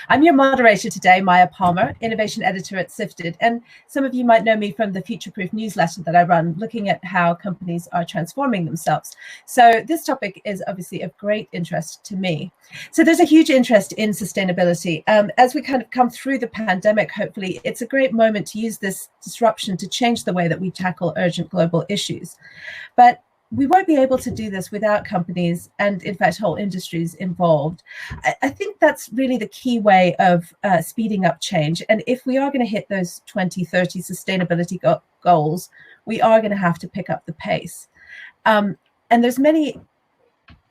I'm your moderator today, Maya Palmer, Innovation Editor at Sifted, and some of you might know me from the Future Proof newsletter that I run, looking at how companies are transforming themselves. So this topic is obviously of great interest to me. So there's a huge interest in sustainability. As we kind of come through the pandemic, hopefully, it's a great moment to use this disruption to change the way that we tackle urgent global issues. But we won't be able to do this without companies and, in fact, whole industries involved. I think that's really the key way of speeding up change. And if we are going to hit those 2030 sustainability goals, we are going to have to pick up the pace. And there's many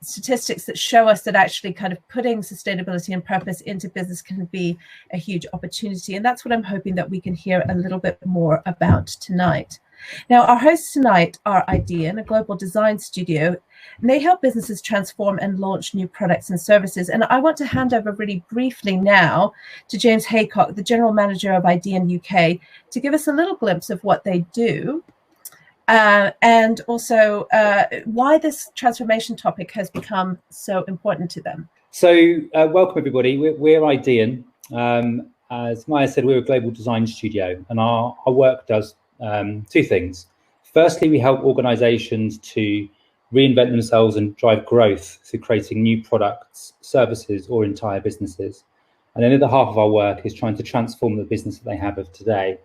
statistics that show us that actually kind of putting sustainability and purpose into business can be a huge opportunity. And that's what I'm hoping that we can hear a little bit more about tonight. Now, our hosts tonight are Idean, a global design studio, and they help businesses transform and launch new products and services. And I want to hand over really briefly now to James Haycock, the General Manager of Idean UK, to give us a little glimpse of what they do and also why this transformation topic has become so important to them. So welcome, everybody. We're Idean. As Maya said, we're a global design studio, and our work does two things. Firstly, we help organizations to reinvent themselves and drive growth through creating new products, services, or entire businesses. And then the other half of our work is trying to transform the business that they have of today.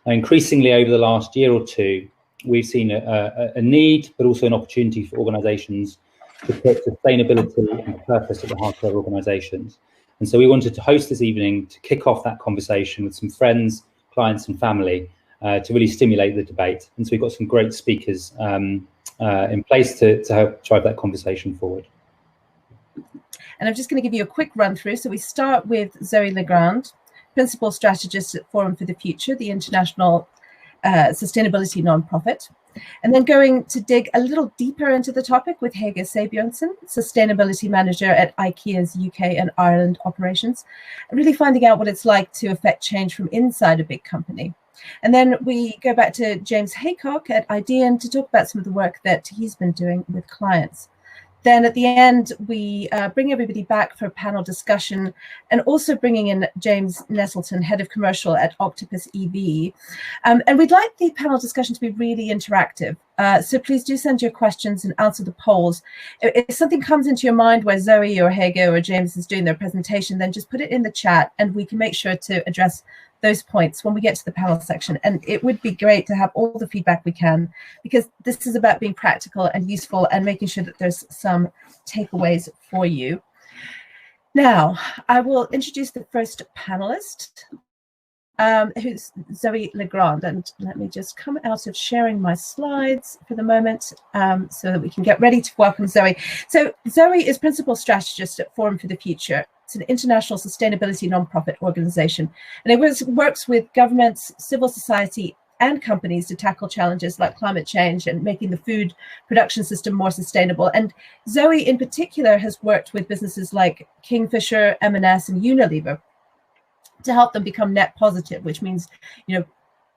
And increasingly over the last year or two, we've seen a need, but also an opportunity for organizations to put sustainability and purpose at the heart of their organizations. And so we wanted to host this evening to kick off that conversation with some friends, clients, and family to really stimulate the debate. And so we've got some great speakers in place to help drive that conversation forward. And I'm just going to give you a quick run through. So we start with Zoe Legrand, Principal Strategist at Forum for the Future, the international sustainability nonprofit. And then going to dig a little deeper into the topic with Hege Sabjørnsen, Sustainability Manager at Ikea's UK and Ireland operations, and really finding out what it's like to affect change from inside a big company. And then we go back to James Haycock at Idean to talk about some of the work that he's been doing with clients. Then at the end, we bring everybody back for a panel discussion, and also bringing in James Nettleton, Head of Commercial at Octopus EV. And we'd like the panel discussion to be really interactive. So please do send your questions and answer the polls. If something comes into your mind where Zoe or Hege or James is doing their presentation, then just put it in the chat and we can make sure to address those points when we get to the panel section. And it would be great to have all the feedback we can, because this is about being practical and useful and making sure that there's some takeaways for you. Now, I will introduce the first panelist, who's Zoe Legrand. And let me just come out of sharing my slides for the moment so that we can get ready to welcome Zoe. So Zoe is Principal Strategist at Forum for the Future. It's an international sustainability nonprofit organization, and it works with governments, civil society, and companies to tackle challenges like climate change and making the food production system more sustainable. And Zoe, in particular, has worked with businesses like Kingfisher, M&S, and Unilever to help them become net positive, which means,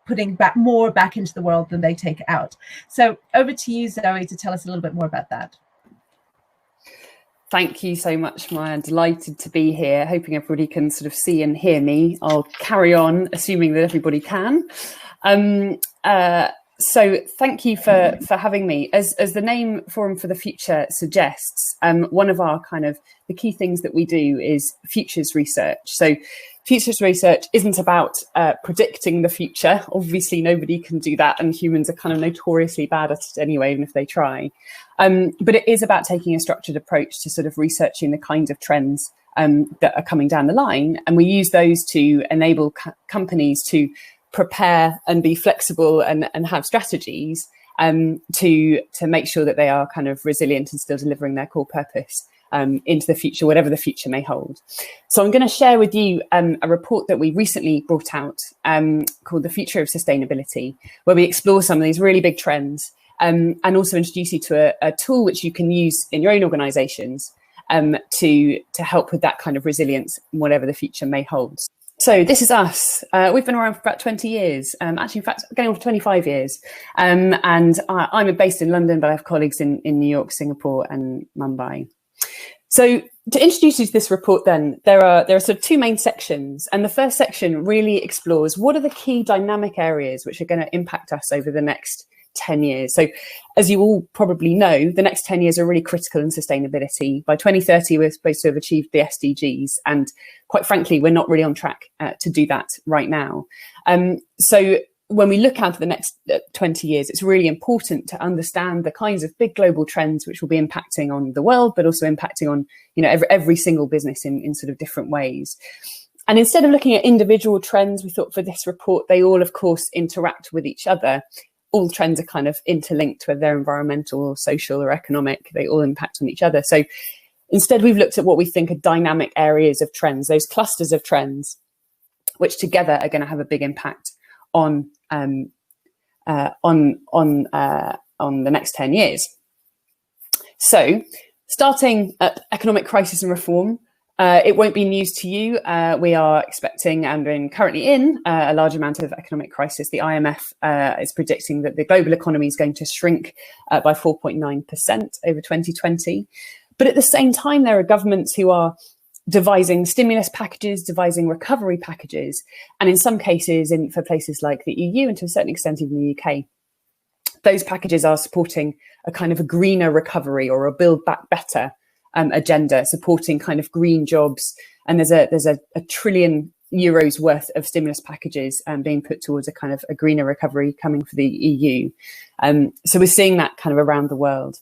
putting more back into the world than they take out. So over to you, Zoe, to tell us a little bit more about that. Thank you so much, Maya. I'm delighted to be here, hoping everybody can sort of see and hear me. I'll carry on, assuming that everybody can. So thank you for having me. As the name Forum for the Future suggests, one of our the key things that we do is futures research. So futures research isn't about predicting the future. Obviously, nobody can do that, and humans are notoriously bad at it anyway, even if they try. But it is about taking a structured approach to sort of researching the kinds of trends that are coming down the line. And we use those to enable companies to prepare and be flexible and have strategies to make sure that they are resilient and still delivering their core purpose into the future, whatever the future may hold. So I'm going to share with you a report that we recently brought out called The Future of Sustainability, where we explore some of these really big trends and also introduce you to a tool which you can use in your own organizations to help with that kind of resilience, whatever the future may hold. So this is us. We've been around for about 20 years, actually, in fact, going on for 25 years. And I'm based in London, but I have colleagues in New York, Singapore, and Mumbai. So to introduce you to this report then, there are sort of two main sections. And the first section really explores what are the key dynamic areas which are going to impact us over the next 10 years. So as you all probably know, the next 10 years are really critical in sustainability. By 2030, we're supposed to have achieved the SDGs. And quite frankly, we're not really on track to do that right now. So when we look out at the next 20 years, it's really important to understand the kinds of big global trends which will be impacting on the world, but also impacting on, you know, every single business in sort of different ways. And instead of looking at individual trends, we thought for this report, they all, of course, interact with each other. All trends are kind of interlinked, whether they're environmental or social or economic, they all impact on each other. So instead, we've looked at what we think are dynamic areas of trends, those clusters of trends, which together are going to have a big impact on the next 10 years. So starting at economic crisis and reform, it won't be news to you. We are expecting and currently in a large amount of economic crisis. The IMF is predicting that the global economy is going to shrink by 4.9% over 2020. But at the same time, there are governments who are devising stimulus packages, devising recovery packages, and in some cases, for places like the EU and to a certain extent even the UK, those packages are supporting a kind of a greener recovery or a build back better agenda, supporting kind of green jobs. And there's a €1 trillion worth of stimulus packages being put towards a kind of a greener recovery coming for the EU. So we're seeing that kind of around the world.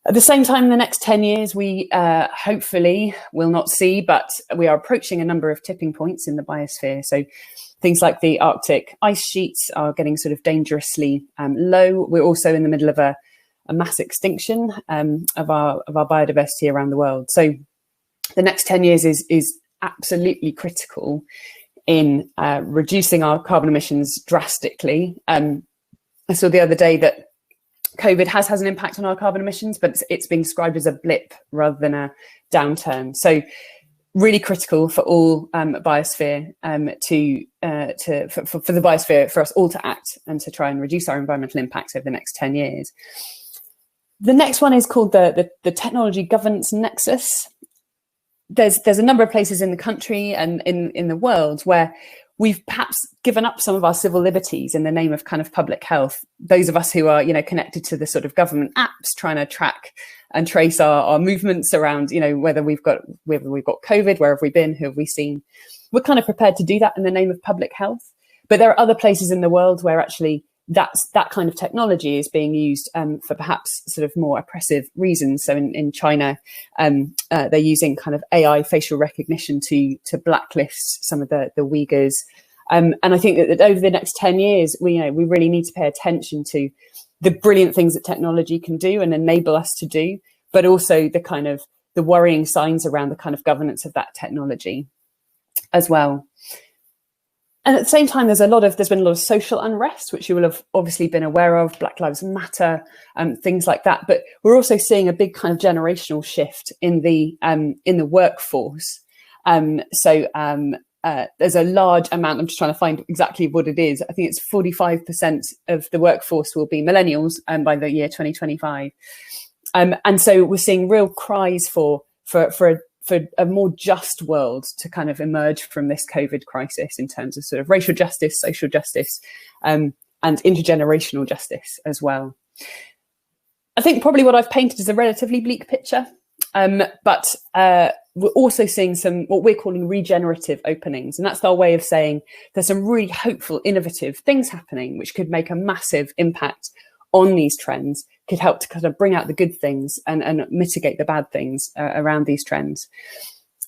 At the same time, in the next 10 years, we hopefully will not see, but we are approaching a number of tipping points in the biosphere. So things like the Arctic ice sheets are getting sort of dangerously low. We're also in the middle of a mass extinction of our biodiversity around the world. So the next 10 years is absolutely critical in reducing our carbon emissions drastically. I saw the other day that COVID has an impact on our carbon emissions, but it's being described as a blip rather than a downturn. So really critical for all biosphere for the biosphere, for us all to act and to try and reduce our environmental impacts over the next 10 years. The next one is called the technology governance nexus. There's a number of places in the country and in the world where we've perhaps given up some of our civil liberties in the name of kind of public health. Those of us who are, you know, connected to the sort of government apps, trying to track and trace our movements around, you know, whether we've got COVID, where have we been, who have we seen? We're kind of prepared to do that in the name of public health. But there are other places in the world where actually that kind of technology is being used for perhaps sort of more oppressive reasons. So in China, they're using kind of AI facial recognition to blacklist some of the Uyghurs. And I think that over the next 10 years, we really need to pay attention to the brilliant things that technology can do and enable us to do, but also the worrying signs around the kind of governance of that technology as well. And at the same time, there's been a lot of social unrest, which you will have obviously been aware of, Black Lives Matter, things like that. But we're also seeing a big kind of generational shift in the workforce. There's a large amount, I'm just trying to find exactly what it is. I think it's 45% of the workforce will be millennials by the year 2025. And so we're seeing real cries for a more just world to kind of emerge from this COVID crisis in terms of sort of racial justice, social justice, and intergenerational justice as well. I think probably what I've painted is a relatively bleak picture, but we're also seeing some what we're calling regenerative openings. And that's our way of saying there's some really hopeful, innovative things happening, which could make a massive impact on these trends, could help to kind of bring out the good things and mitigate the bad things around these trends.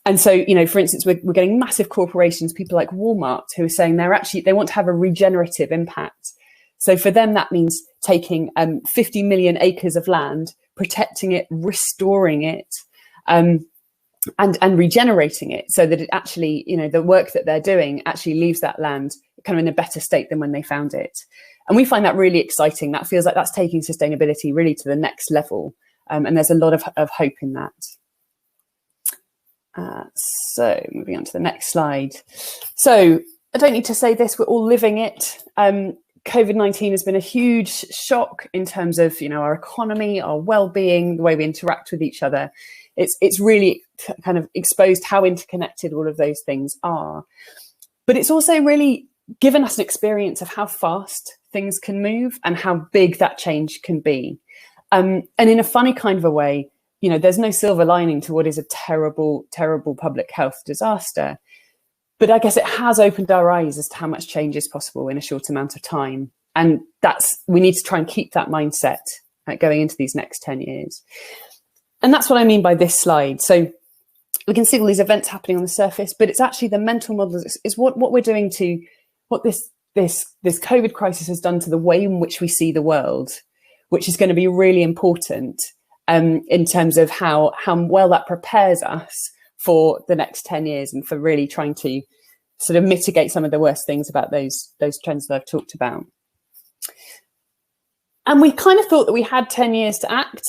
And so, you know, for instance, we're getting massive corporations, people like Walmart, who are saying they want to have a regenerative impact. So for them, that means taking 50 million acres of land, protecting it, restoring it, and regenerating it so that it actually, you know, the work that they're doing actually leaves that land kind of in a better state than when they found it. And we find that really exciting. That feels like that's taking sustainability really to the next level. And there's a lot of hope in that. So moving on to the next slide. So I don't need to say this, we're all living it. COVID-19 has been a huge shock in terms of, you know, our economy, our well-being, the way we interact with each other. It's really kind of exposed how interconnected all of those things are. But it's also really given us an experience of how fast things can move and how big that change can be. And in a funny kind of a way, you know, there's no silver lining to what is a terrible, terrible public health disaster. But I guess it has opened our eyes as to how much change is possible in a short amount of time. And we need to try and keep that mindset going into these next 10 years. And that's what I mean by this slide. So we can see all these events happening on the surface, but it's actually the mental models is what we're doing to what this COVID crisis has done to the way in which we see the world, which is going to be really important in terms of how well that prepares us for the next 10 years and for really trying to sort of mitigate some of the worst things about those trends that I've talked about. And we kind of thought that we had 10 years to act,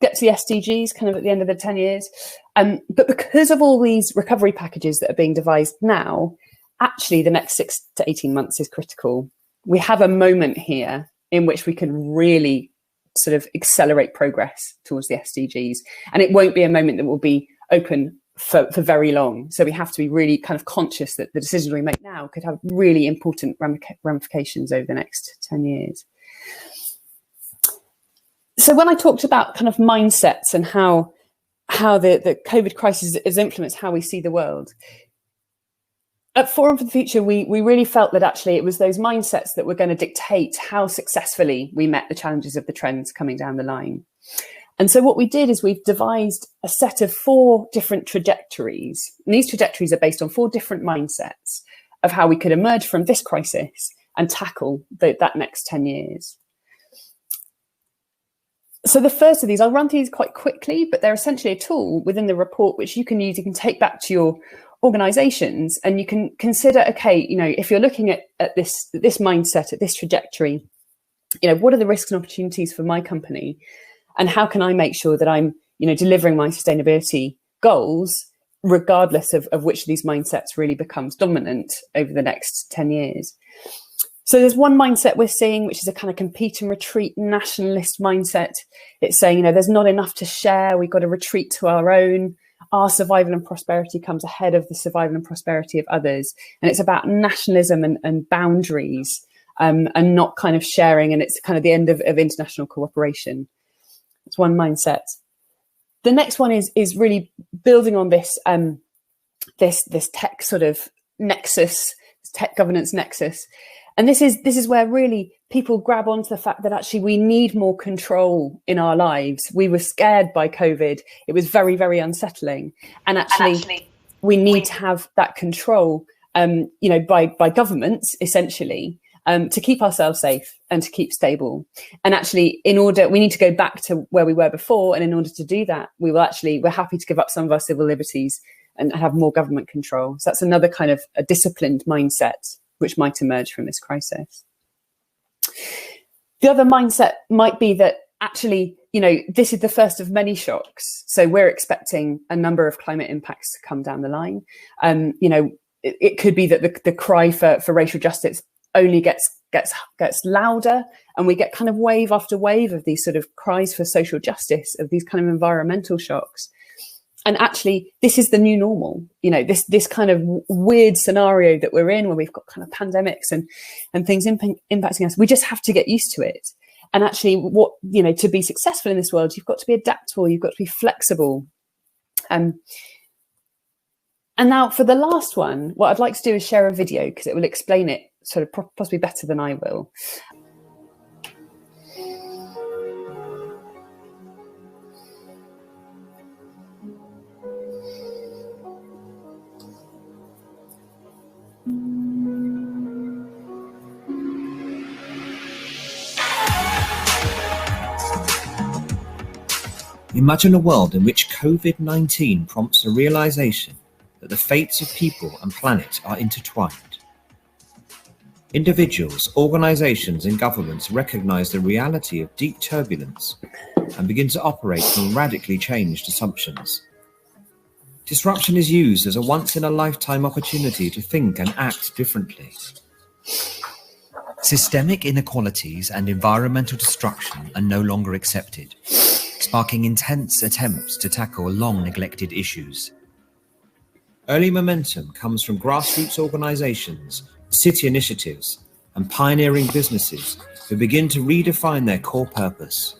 get to the SDGs kind of at the end of the 10 years. But because of all these recovery packages that are being devised now, actually the next 6 to 18 months is critical. We have a moment here in which we can really sort of accelerate progress towards the SDGs. And it won't be a moment that will be open for very long. So we have to be really kind of conscious that the decisions we make now could have really important ramifications over the next 10 years. So when I talked about kind of mindsets and how the COVID crisis has influenced how we see the world, at Forum for the Future, we really felt that actually it was those mindsets that were going to dictate how successfully we met the challenges of the trends coming down the line. And so what we did is we've devised a set of 4 different trajectories. And these trajectories are based on 4 different mindsets of how we could emerge from this crisis and tackle that next 10 years. So the first of these, I'll run through these quite quickly, but they're essentially a tool within the report which you can use, you can take back to your organizations, and you can consider, okay, you know, if you're looking at this mindset, at this trajectory, you know, what are the risks and opportunities for my company? And how can I make sure that I'm, you know, delivering my sustainability goals, regardless of which of these mindsets really becomes dominant over the next 10 years? So there's one mindset we're seeing, which is a kind of compete and retreat nationalist mindset. It's saying, you know, there's not enough to share. We've got to retreat to our own. Our survival and prosperity comes ahead of the survival and prosperity of others. And it's about nationalism and boundaries and not kind of sharing. And it's kind of the end of international cooperation. It's one mindset. The next one is really building on this this tech sort of nexus, tech governance nexus. And this is where really people grab onto the fact that actually we need more control in our lives. We were scared by COVID. It was very, very unsettling. And actually we need to have that control, you know, by governments, essentially, to keep ourselves safe and to keep stable. And actually, we need to go back to where we were before. And in order to do that, we're happy to give up some of our civil liberties and have more government control. So that's another kind of a disciplined mindset which might emerge from this crisis. The other mindset might be that actually, you know, this is the first of many shocks. So we're expecting a number of climate impacts to come down the line. You know, it could be that the cry for racial justice only gets louder, and we get kind of wave after wave of these sort of cries for social justice, of these kind of environmental shocks. And actually, this is the new normal. You know, this kind of weird scenario that we're in, where we've got kind of pandemics and things impacting us. We just have to get used to it. And actually, to be successful in this world, you've got to be adaptable. You've got to be flexible. And now for the last one, what I'd like to do is share a video, because it will explain it sort of possibly better than I will. Imagine a world in which COVID-19 prompts a realization that the fates of people and planet are intertwined. Individuals, organizations, and governments recognize the reality of deep turbulence and begin to operate from radically changed assumptions. Disruption is used as a once-in-a-lifetime opportunity to think and act differently. Systemic inequalities and environmental destruction are no longer accepted. sparking intense attempts to tackle long-neglected issues. Early momentum comes from grassroots organisations, city initiatives, and pioneering businesses who begin to redefine their core purpose.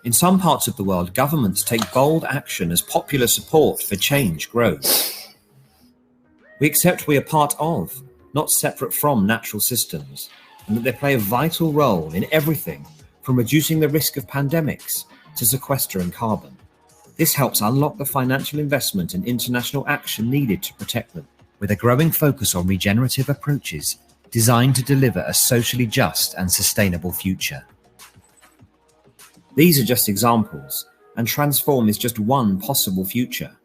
In some parts of the world, governments take bold action as popular support for change grows. We accept we are part of, not separate from, natural systems, and that they play a vital role in everything from reducing the risk of pandemics to sequestering carbon. This helps unlock the financial investment and international action needed to protect them, with a growing focus on regenerative approaches designed to deliver a socially just and sustainable future. These are just examples, and transform is just one possible future.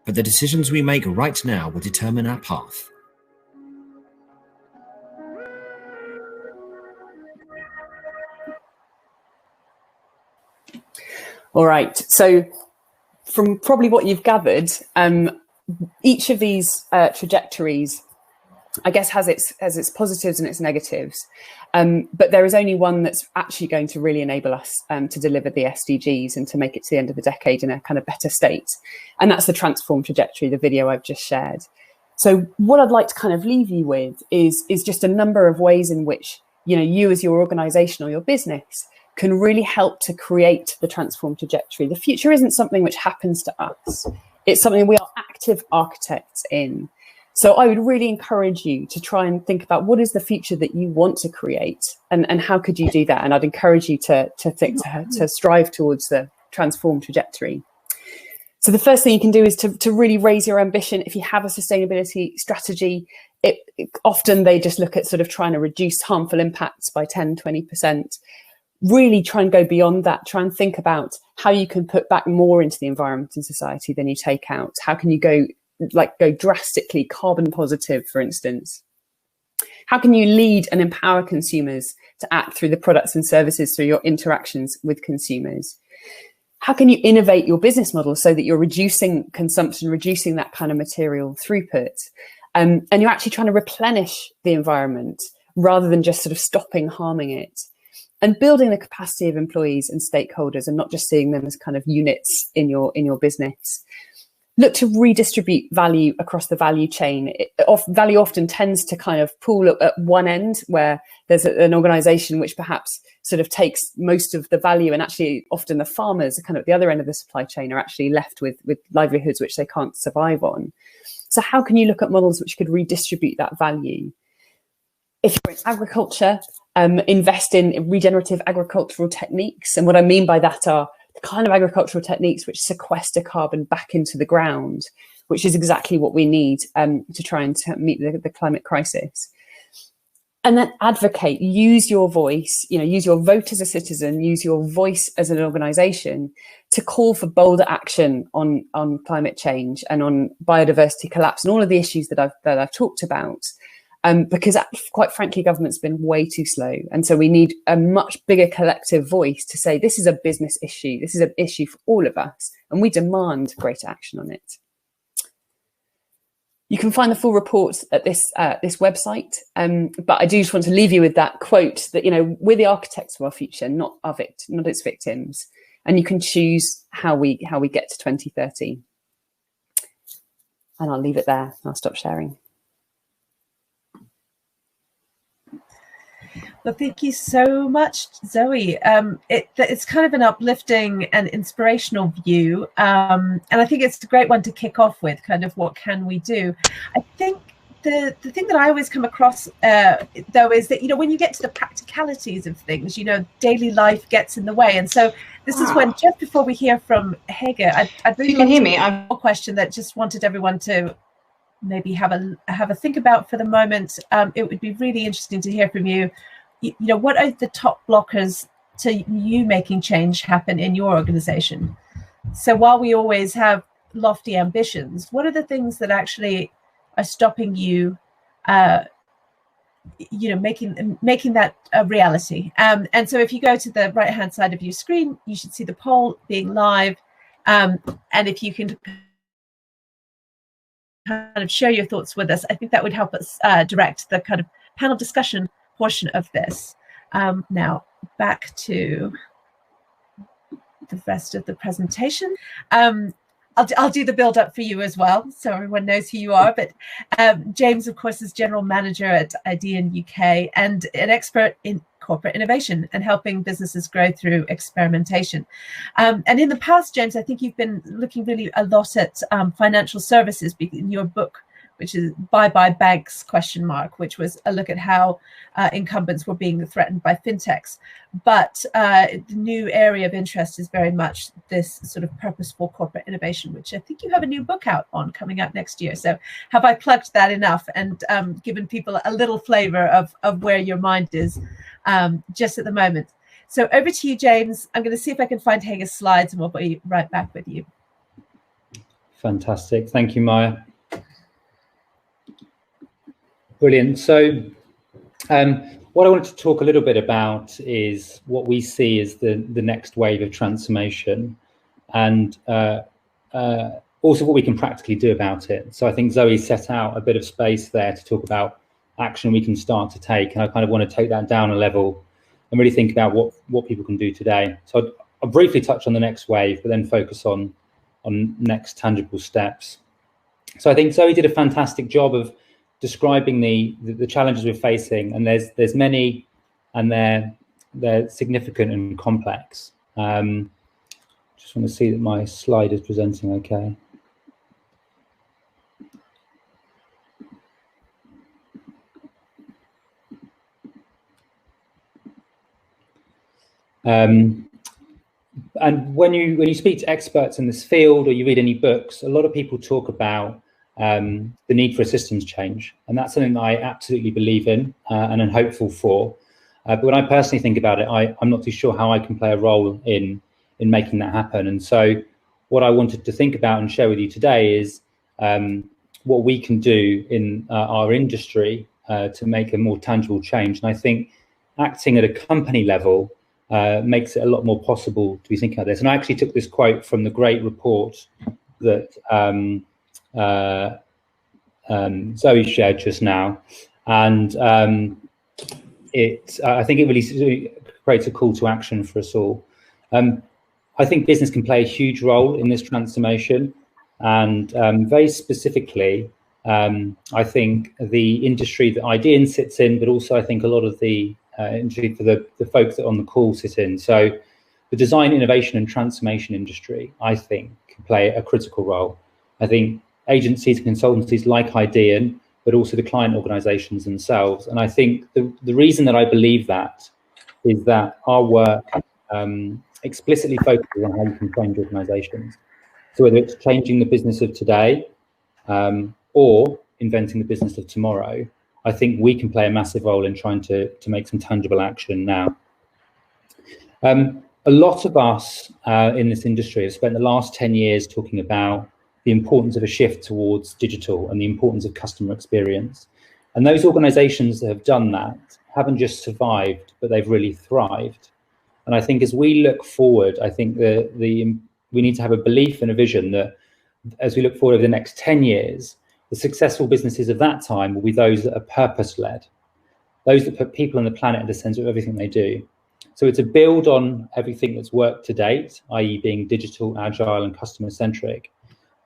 But the decisions we make right now will determine our path. All right, so from probably what you've gathered, each of these trajectories, I guess, has its positives and its negatives, but there is only one that's actually going to really enable us to deliver the SDGs and to make it to the end of the decade in a kind of better state, and that's the transform trajectory, the video I've just shared. So what I'd like to kind of leave you with is just a number of ways in which, you as your organisation or your business can really help to create the transform trajectory. The future isn't something which happens to us. It's something we are active architects in. So I would really encourage you to try and think about what is the future that you want to create, and how could you do that? And I'd encourage you to strive towards the transform trajectory. So the first thing you can do is to really raise your ambition. If you have a sustainability strategy, often they just look at sort of trying to reduce harmful impacts by 10, 20%. Really try and go beyond that. Try and think about how you can put back more into the environment and society than you take out. How can you go drastically carbon positive, for instance? How can you lead and empower consumers to act through the products and services through your interactions with consumers? How can you innovate your business model so that you're reducing consumption, reducing that kind of material throughput, and you're actually trying to replenish the environment rather than just sort of stopping harming it? And building the capacity of employees and stakeholders, and not just seeing them as kind of units in your business. Look to redistribute value across the value chain. Value often tends to kind of pool at one end, where there's an organisation which perhaps sort of takes most of the value, and actually often the farmers are kind of at the other end of the supply chain are actually left with livelihoods which they can't survive on. So how can you look at models which could redistribute that value? If you're in agriculture, invest in regenerative agricultural techniques. And what I mean by that are the kind of agricultural techniques which sequester carbon back into the ground, which is exactly what we need to try and meet the climate crisis. And then advocate, use your voice, use your vote as a citizen, use your voice as an organisation to call for bolder action on climate change and on biodiversity collapse and all of the issues that I've talked about. Because quite frankly, government's been way too slow. And so we need a much bigger collective voice to say, this is a business issue. This is an issue for all of us. And we demand greater action on it. You can find the full report at this website. But I do just want to leave you with that quote that, we're the architects of our future, not its victims. And you can choose how we get to 2030. And I'll leave it there. I'll stop sharing. Well, thank you so much, Zoe. It's kind of an uplifting and inspirational view. And I think it's a great one to kick off with, kind of what can we do? I think the thing that I always come across, though, is that, when you get to the practicalities of things, daily life gets in the way. And so this is when, just before we hear from Hege, I'd really can hear me. I have a question that just wanted everyone to maybe have a think about for the moment. It would be really interesting to hear from you. What are the top blockers to you making change happen in your organization? So while we always have lofty ambitions, what are the things that actually are stopping you, making that a reality? And so if you go to the right-hand side of your screen, you should see the poll being live. And if you can kind of share your thoughts with us, I think that would help us direct the kind of panel discussion portion of this. Now back to the rest of the presentation. I'll do the build up for you as well, so everyone knows who you are. But James, of course, is General Manager at Idean UK and an expert in corporate innovation and helping businesses grow through experimentation. And in the past, James, I think you've been looking really a lot at financial services in your book, which is Bye Bye Banks ? Which was a look at how incumbents were being threatened by fintechs. But the new area of interest is very much this sort of purposeful corporate innovation, which I think you have a new book out on coming out next year. So have I plugged that enough and given people a little flavor of where your mind is just at the moment? So over to you, James. I'm going to see if I can find Hager's slides and we'll be right back with you. Fantastic. Thank you, Maya. Brilliant. So what I wanted to talk a little bit about is what we see as the next wave of transformation, and also what we can practically do about it. So I think Zoe set out a bit of space there to talk about action we can start to take, and I kind of want to take that down a level and really think about what people can do today. So I'll briefly touch on the next wave, but then focus on next tangible steps. So I think Zoe did a fantastic job of describing the challenges we're facing, and there's many, and they're significant and complex. Just want to see that my slide is presenting okay. And when you speak to experts in this field or you read any books, a lot of people talk about the need for a systems change, and that's something that I absolutely believe in and am hopeful for. But when I personally think about it, I'm not too sure how I can play a role in making that happen. And so what I wanted to think about and share with you today is what we can do in our industry to make a more tangible change. And I think acting at a company level makes it a lot more possible to be thinking about this. And I actually took this quote from the great report that Zoe shared just now, and I think it really creates a call to action for us all. I think business can play a huge role in this transformation, and very specifically, I think the industry that Idean sits in, but also I think a lot of the industry for the folks that are on the call sit in. So the design, innovation and transformation industry, I think, can play a critical role. I think agencies and consultancies like Idean, but also the client organizations themselves. And I think the reason that I believe that is that our work explicitly focuses on how you can change organizations. So whether it's changing the business of today or inventing the business of tomorrow, I think we can play a massive role in trying to make some tangible action now. A lot of us in this industry have spent the last 10 years talking about the importance of a shift towards digital and the importance of customer experience. And those organizations that have done that haven't just survived, but they've really thrived. And I think as we look forward, I think we need to have a belief and a vision that as we look forward over the next 10 years, the successful businesses of that time will be those that are purpose-led, those that put people on the planet at the center of everything they do. So it's a build on everything that's worked to date, i.e. being digital, agile and customer-centric,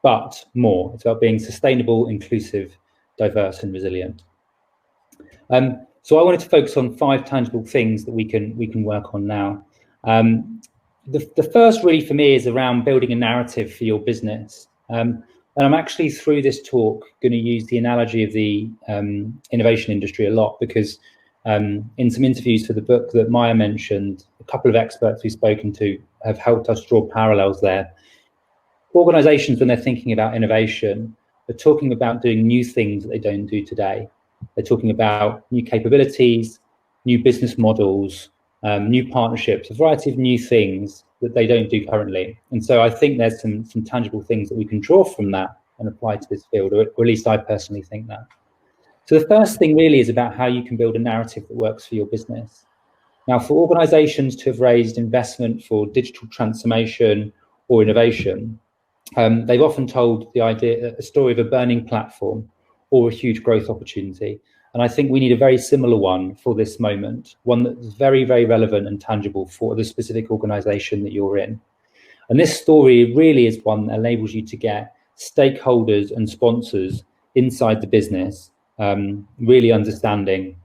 but more. It's about being sustainable, inclusive, diverse and resilient. So I wanted to focus on 5 tangible things that we can work on now. The first really for me is around building a narrative for your business. And I'm actually through this talk going to use the analogy of the innovation industry a lot, because in some interviews for the book that Maya mentioned, a couple of experts we've spoken to have helped us draw parallels there. Organizations, when they're thinking about innovation, are talking about doing new things that they don't do today. They're talking about new capabilities, new business models, new partnerships, a variety of new things that they don't do currently. And so I think there's some tangible things that we can draw from that and apply to this field, or at least I personally think that. So the first thing really is about how you can build a narrative that works for your business. Now, for organizations to have raised investment for digital transformation or innovation, they've often told a story of a burning platform or a huge growth opportunity. And I think we need a very similar one for this moment, one that's very, very relevant and tangible for the specific organization that you're in. And this story really is one that enables you to get stakeholders and sponsors inside the business, really understanding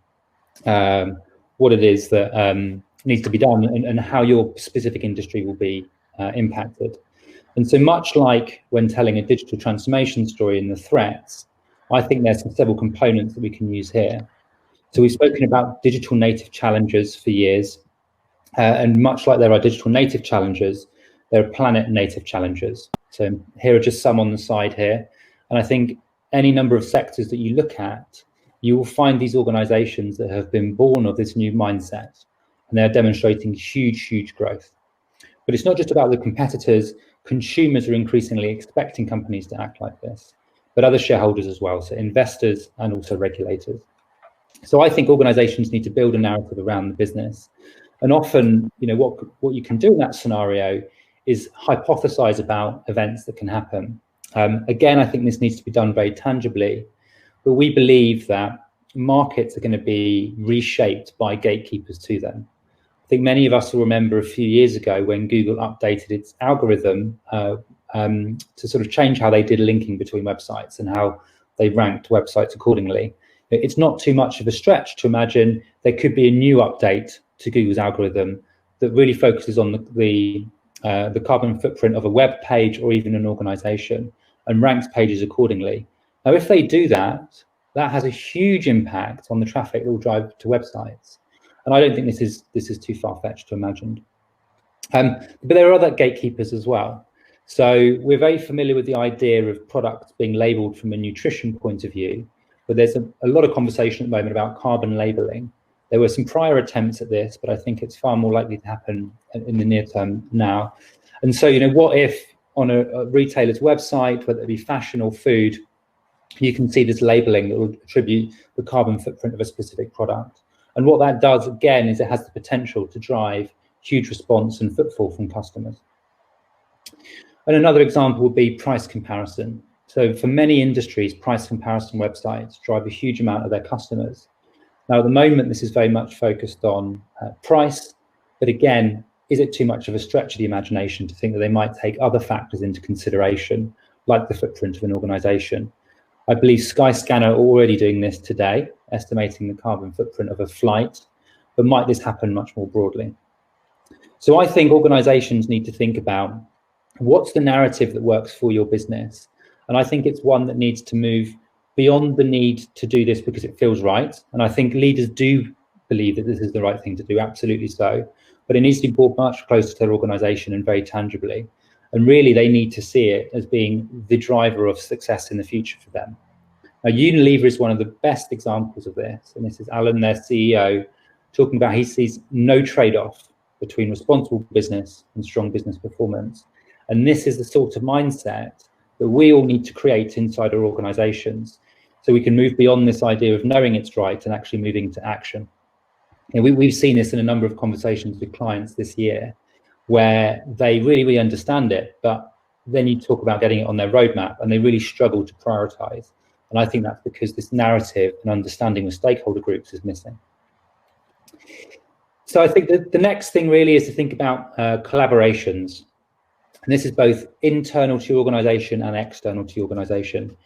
what it is that needs to be done and how your specific industry will be impacted. And so much like when telling a digital transformation story in the threats, I think there's several components that we can use here. So we've spoken about digital native challenges for years, and much like there are digital native challenges, there are planet native challenges. So here are just some on the side here. And I think any number of sectors that you look at, you will find these organizations that have been born of this new mindset, and they're demonstrating huge growth. But it's not just about the competitors. Consumers are increasingly expecting companies to act like this, but other shareholders as well, so investors and also regulators. So I think organizations need to build a narrative around the business. And often, what you can do in that scenario is hypothesize about events that can happen. Again, I think this needs to be done very tangibly, but we believe that markets are going to be reshaped by gatekeepers to them. I think many of us will remember a few years ago when Google updated its algorithm to sort of change how they did linking between websites and how they ranked websites accordingly. It's not too much of a stretch to imagine there could be a new update to Google's algorithm that really focuses on the carbon footprint of a web page or even an organization and ranks pages accordingly. Now, if they do that, that has a huge impact on the traffic that will drive to websites. And I don't think this is too far-fetched to imagine. But there are other gatekeepers as well. So we're very familiar with the idea of products being labelled from a nutrition point of view, but there's a lot of conversation at the moment about carbon labelling. There were some prior attempts at this, but I think it's far more likely to happen in the near term now. And so, what if on a retailer's website, whether it be fashion or food, you can see this labelling that will attribute the carbon footprint of a specific product. And what that does, again, is it has the potential to drive huge response and footfall from customers. And another example would be price comparison. So for many industries, price comparison websites drive a huge amount of their customers. Now, at the moment, this is very much focused on price, but again, is it too much of a stretch of the imagination to think that they might take other factors into consideration, like the footprint of an organization? I believe Skyscanner are already doing this today, estimating the carbon footprint of a flight, but might this happen much more broadly? So I think organizations need to think about what's the narrative that works for your business. And I think it's one that needs to move beyond the need to do this because it feels right. And I think leaders do believe that this is the right thing to do, absolutely so. But it needs to be brought much closer to their organization and very tangibly. And really, they need to see it as being the driver of success in the future for them. Now, Unilever is one of the best examples of this. And this is Alan, their CEO, talking about he sees no trade-off between responsible business and strong business performance. And this is the sort of mindset that we all need to create inside our organizations so we can move beyond this idea of knowing it's right and actually moving to action. And we've seen this in a number of conversations with clients this year where they really understand it, but then you talk about getting it on their roadmap and they really struggle to prioritize. And I think that's because this narrative and understanding with stakeholder groups is missing. So I think that the next thing really is to think about collaborations. And this is both internal to your organization and external to your organization.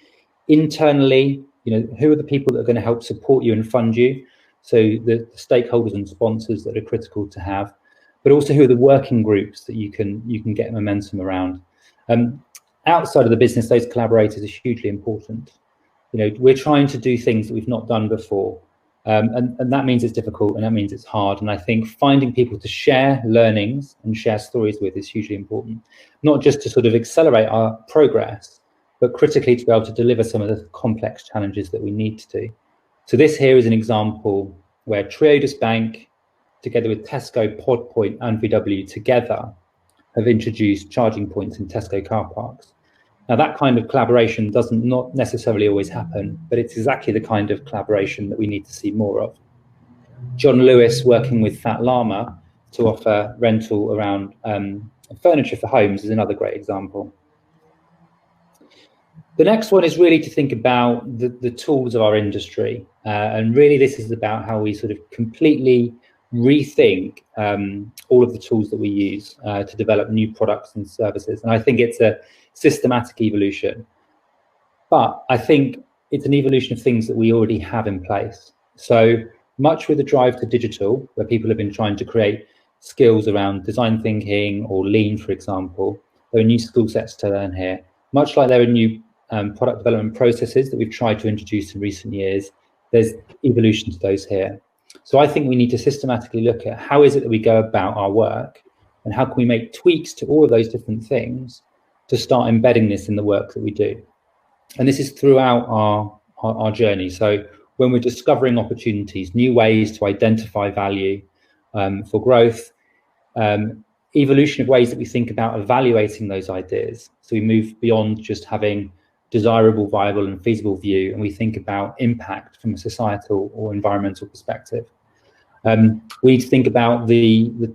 Internally, who are the people that are going to help support you and fund you? So the stakeholders and sponsors that are critical to have, but also who are the working groups that you can get momentum around. Outside of the business, those collaborators are hugely important. We're trying to do things that we've not done before. And that means it's difficult and that means it's hard. And I think finding people to share learnings and share stories with is hugely important, not just to sort of accelerate our progress, but critically to be able to deliver some of the complex challenges that we need to do. So this here is an example where Triodos Bank, together with Tesco, Podpoint and VW together, have introduced charging points in Tesco car parks. Now, that kind of collaboration doesn't not necessarily always happen, but it's exactly the kind of collaboration that we need to see more of. John Lewis working with Fat Llama to offer rental around furniture for homes is another great example. The next one is really to think about the tools of our industry. And really, this is about how we sort of completely rethink all of the tools that we use to develop new products and services. And I think it's a systematic evolution, but I think it's an evolution of things that we already have in place. So much with the drive to digital, where people have been trying to create skills around design thinking or lean, for example, there are new skill sets to learn here. Much like there are new product development processes that we've tried to introduce in recent years, there's evolution to those here. So I think we need to systematically look at how is it that we go about our work, and how can we make tweaks to all of those different things to start embedding this in the work that we do. And this is throughout our journey. So when we're discovering opportunities, new ways to identify value for growth, evolution of ways that we think about evaluating those ideas. So we move beyond just having desirable, viable and feasible view, and we think about impact from a societal or environmental perspective. We think about the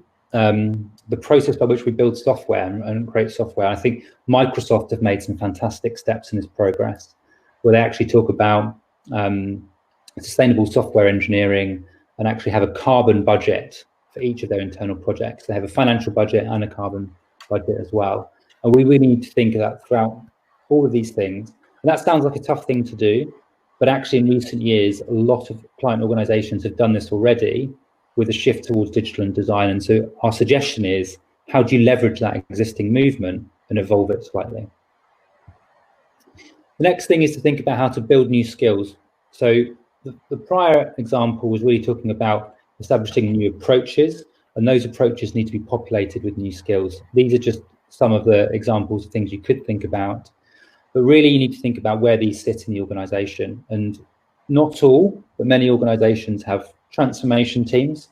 process by which we build software and create software. I think Microsoft have made some fantastic steps in this progress, where they actually talk about sustainable software engineering and actually have a carbon budget for each of their internal projects. They have a financial budget and a carbon budget as well. And we really need to think of that throughout all of these things. And that sounds like a tough thing to do, but actually in recent years, a lot of client organizations have done this already with a shift towards digital and design. And so our suggestion is, how do you leverage that existing movement and evolve it slightly? The next thing is to think about how to build new skills. So the prior example was really talking about establishing new approaches, and those approaches need to be populated with new skills. These are just some of the examples of things you could think about, but really you need to think about where these sit in the organization. And not all, but many organizations have transformation teams.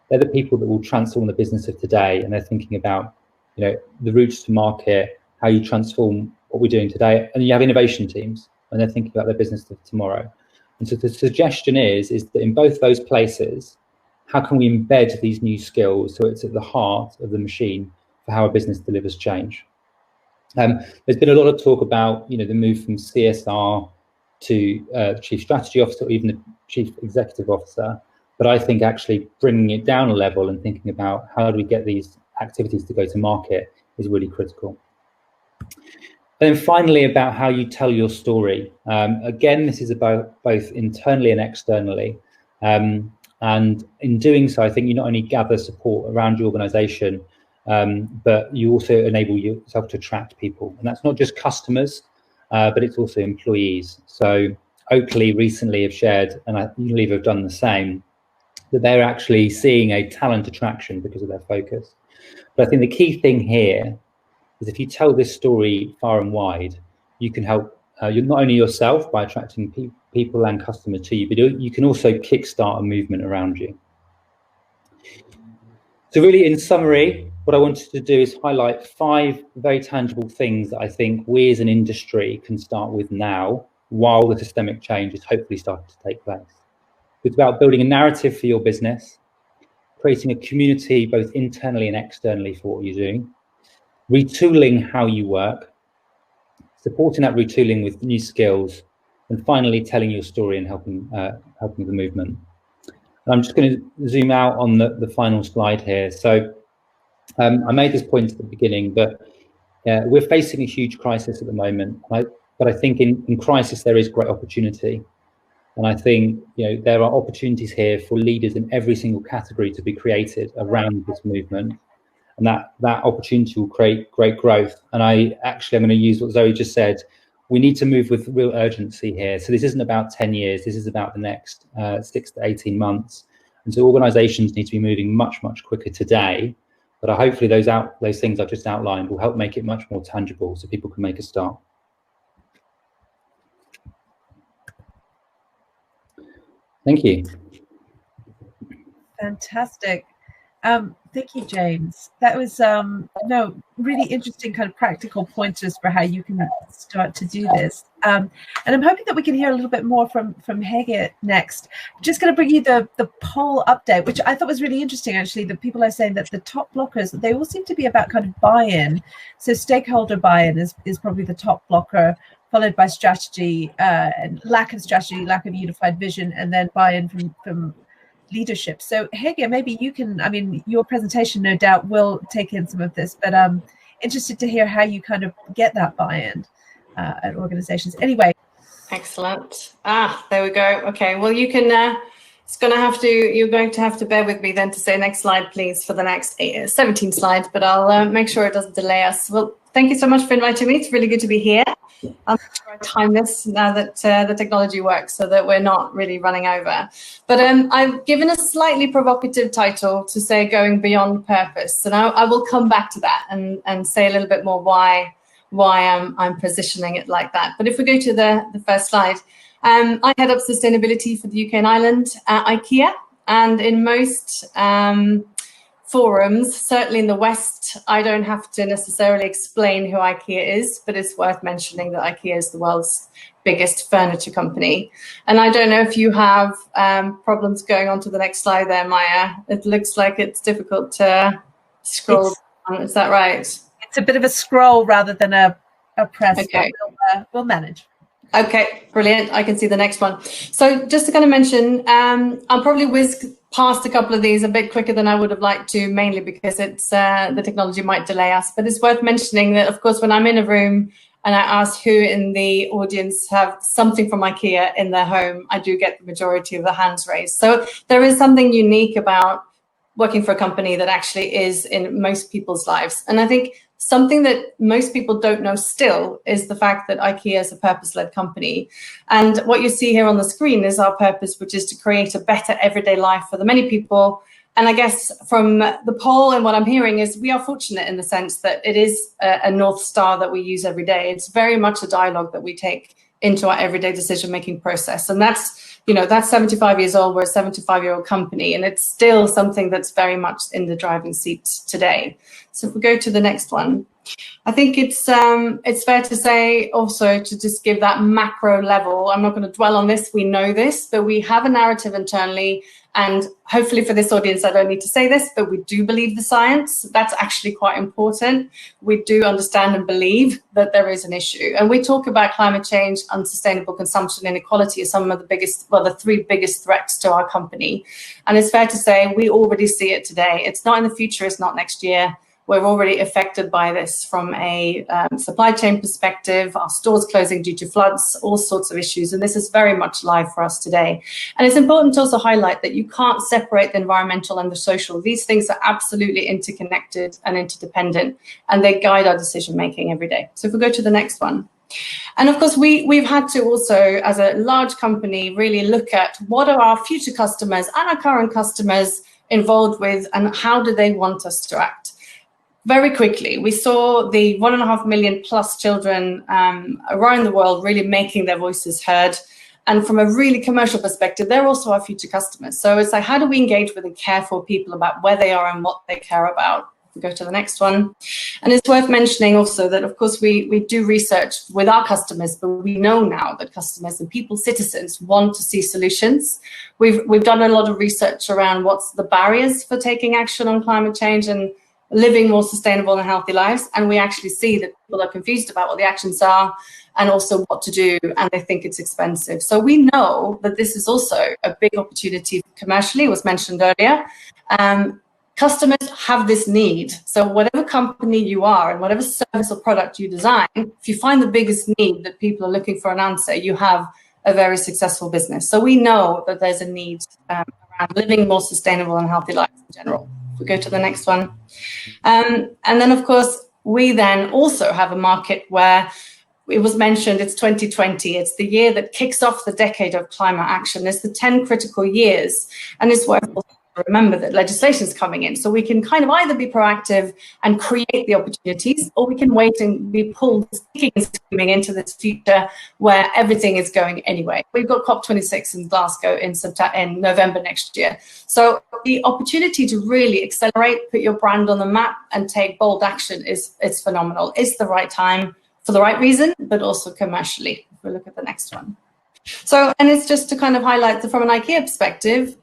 They're the people that will transform the business of today, and they're thinking about, you know, the routes to market, how you transform what we're doing today. And you have innovation teams, and they're thinking about their business of tomorrow. And so the suggestion is that in both those places, how can we embed these new skills so it's at the heart of the machine for how a business delivers change? There's been a lot of talk about, you know, the move from CSR to the Chief Strategy Officer, or even the Chief Executive Officer. But I think actually bringing it down a level and thinking about how do we get these activities to go to market is really critical. And then finally, about how you tell your story. Again, this is about both internally and externally. And in doing so, I think you not only gather support around your organization, but you also enable yourself to attract people. And that's not just customers, but it's also employees. So Oakley recently have shared, and I believe have done the same, that they're actually seeing a talent attraction because of their focus. But I think the key thing here is if you tell this story far and wide, you can help you're not only yourself by attracting people and customers to you, but you can also kickstart a movement around you. So really, in summary, what I wanted to do is highlight 5 very tangible things that I think we as an industry can start with now, while the systemic change is hopefully starting to take place. It's about building a narrative for your business, creating a community both internally and externally for what you're doing, retooling how you work, supporting that retooling with new skills, and finally telling your story and helping the movement. And I'm just going to zoom out on the final slide here. So I made this point at the beginning, but we're facing a huge crisis at the moment. But I think in crisis there is great opportunity. And I think, you know, there are opportunities here for leaders in every single category to be created around this movement. And that opportunity will create great growth. And I'm going to use what Zoe just said. We need to move with real urgency here. So this isn't about 10 years. This is about the next 6 to 18 months. And so organizations need to be moving much, much quicker today. But hopefully those things I've just outlined will help make it much more tangible so people can make a start. Thank you. Fantastic. Thank you, James. That was really interesting kind of practical pointers for how you can start to do this. And I'm hoping that we can hear a little bit more from Hege next. I'm just going to bring you the poll update, which I thought was really interesting, actually. The people are saying that the top blockers, they all seem to be about kind of buy-in. So stakeholder buy-in is probably the top blocker, followed by strategy, and lack of strategy, lack of unified vision, and then buy-in from leadership. So Hege, maybe you can, I mean, your presentation no doubt will take in some of this, but interested to hear how you kind of get that buy-in at organizations. Anyway. Excellent. There we go. Okay, well, you can, you're going to have to bear with me then to say next slide, please, for the next 17 slides, but I'll make sure it doesn't delay us. Well, thank you so much for inviting me. It's really good to be here. I'll try to time this now that the technology works so that we're not really running over. But I've given a slightly provocative title to say going beyond purpose. And I will come back to that and say a little bit more why I'm positioning it like that. But if we go to the first slide, I head up sustainability for the UK and Ireland at Ikea. And in most forums, certainly in the West, I don't have to necessarily explain who Ikea is, but it's worth mentioning that Ikea is the world's biggest furniture company. And I don't know if you have problems going on to the next slide there, Maya. It looks like it's difficult to scroll down. Is that right? It's a bit of a scroll rather than a press, okay. But we'll manage. Okay, brilliant. I can see the next one. So just to kind of mention, I'll probably whiz past a couple of these a bit quicker than I would have liked to, mainly because it's the technology might delay us. But it's worth mentioning that, of course, when I'm in a room and I ask who in the audience have something from Ikea in their home, I do get the majority of the hands raised. So there is something unique about working for a company that actually is in most people's lives. And I think something that most people don't know still is the fact that Ikea is a purpose-led company. And what you see here on the screen is our purpose, which is to create a better everyday life for the many people. And I guess from the poll and what I'm hearing is we are fortunate in the sense that it is a North Star that we use every day. It's very much a dialogue that we take into our everyday decision-making process. And that's, you know, that's 75 years old. We're a 75-year-old company, and it's still something that's very much in the driving seat today. So if we go to the next one, I think it's fair to say also to just give that macro level. I'm not going to dwell on this. We know this, but we have a narrative internally. And hopefully for this audience, I don't need to say this, but we do believe the science. That's actually quite important. We do understand and believe that there is an issue. And we talk about climate change, unsustainable consumption, inequality as some of the biggest, well, the three biggest threats to our company. And it's fair to say we already see it today. It's not in the future, it's not next year. We're already affected by this from a supply chain perspective, our stores closing due to floods, all sorts of issues. And this is very much live for us today. And it's important to also highlight that you can't separate the environmental and the social. These things are absolutely interconnected and interdependent, and they guide our decision making every day. So if we go to the next one. And of course, we've had to also, as a large company, really look at what are our future customers and our current customers involved with, and how do they want us to act? Very quickly, we saw the 1.5 million plus children around the world really making their voices heard. And from a really commercial perspective, they're also our future customers. So it's like, how do we engage with and care for people about where they are and what they care about? We go to the next one. And it's worth mentioning also that, of course, we do research with our customers, but we know now that customers and people, citizens, want to see solutions. We've done a lot of research around what's the barriers for taking action on climate change and living more sustainable and healthy lives. And we actually see that people are confused about what the actions are and also what to do, and they think it's expensive. So we know that this is also a big opportunity commercially, was mentioned earlier. Customers have this need. So whatever company you are and whatever service or product you design, if you find the biggest need that people are looking for an answer, you have a very successful business. So we know that there's a need around living more sustainable and healthy lives in general. If we go to the next one. And then, of course, we then also have a market where it was mentioned it's 2020. It's the year that kicks off the decade of climate action. It's the 10 critical years. And it's worth remember that legislation is coming in. So we can kind of either be proactive and create the opportunities, or we can wait and be pulled kicking and screaming into this future where everything is going anyway. We've got COP26 in Glasgow in November next year. So the opportunity to really accelerate, put your brand on the map and take bold action is phenomenal. It's the right time for the right reason, but also commercially. If we look at the next one. So, and it's just to kind of highlight that from an Ikea perspective,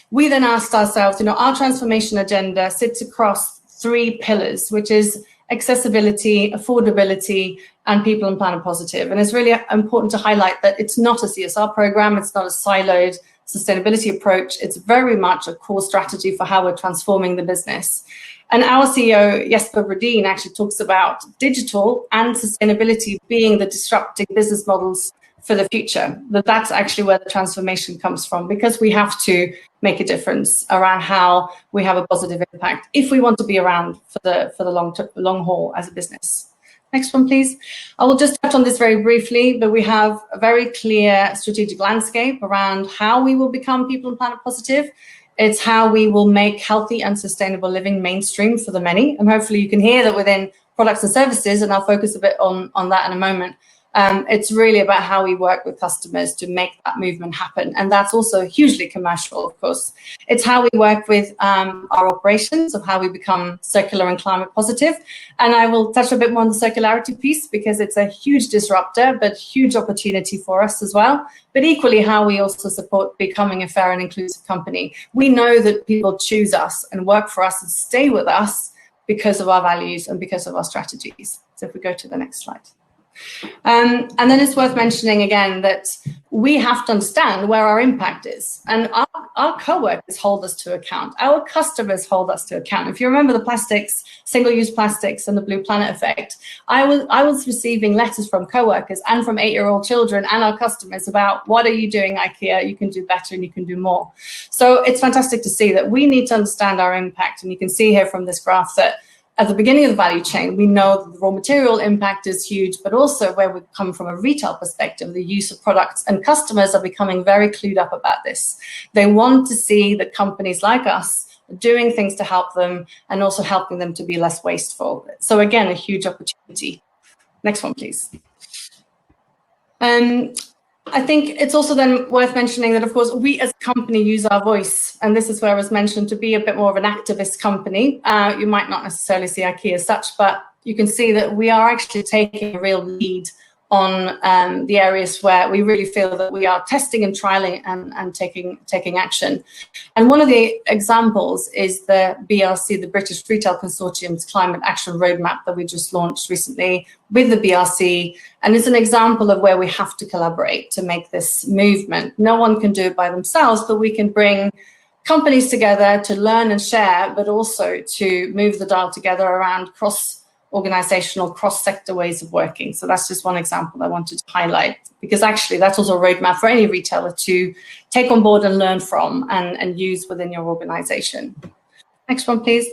we then asked ourselves, our transformation agenda sits across 3 pillars, which is accessibility, affordability, and people and planet positive. And it's really important to highlight that it's not a CSR program. It's not a siloed sustainability approach. It's very much a core strategy for how we're transforming the business. And our CEO, Jesper Brodin, actually talks about digital and sustainability being the disrupting business models for the future. That's actually where the transformation comes from, because we have to make a difference around how we have a positive impact if we want to be around for the long haul as a business. Next one, please. I will just touch on this very briefly, but we have a very clear strategic landscape around how we will become people and planet positive. It's how we will make healthy and sustainable living mainstream for the many. And hopefully you can hear that within products and services, and I'll focus a bit on that in a moment. It's really about how we work with customers to make that movement happen. And that's also hugely commercial, of course. It's how we work with our operations, of how we become circular and climate positive. And I will touch a bit more on the circularity piece, because it's a huge disruptor, but huge opportunity for us as well. But equally, how we also support becoming a fair and inclusive company. We know that people choose us and work for us and stay with us because of our values and because of our strategies. So if we go to the next slide. And then it's worth mentioning again that we have to understand where our impact is, and our co-workers hold us to account. Our customers hold us to account. If you remember the plastics, single-use plastics and the Blue Planet effect, I was receiving letters from co-workers and from 8-year-old children and our customers about, what are you doing, Ikea? You can do better and you can do more. So it's fantastic to see that we need to understand our impact. And you can see here from this graph that at the beginning of the value chain, we know that the raw material impact is huge, but also where we come from a retail perspective, the use of products, and customers are becoming very clued up about this. They want to see that companies like us are doing things to help them and also helping them to be less wasteful. So again, a huge opportunity. Next one, please. I think it's also then worth mentioning that, of course, we as a company use our voice. And this is where I was mentioned to be a bit more of an activist company. You might not necessarily see Ikea as such, but you can see that we are actually taking a real lead on the areas where we really feel that we are testing and trialing and taking action. And one of the examples is the BRC, the British Retail Consortium's Climate Action Roadmap that we just launched recently with the BRC. And it's an example of where we have to collaborate to make this movement. No one can do it by themselves, but we can bring companies together to learn and share, but also to move the dial together around cross-organizational, cross-sector ways of working. So that's just one example I wanted to highlight, because actually that's also a roadmap for any retailer to take on board and learn from and use within your organization. Next one, please.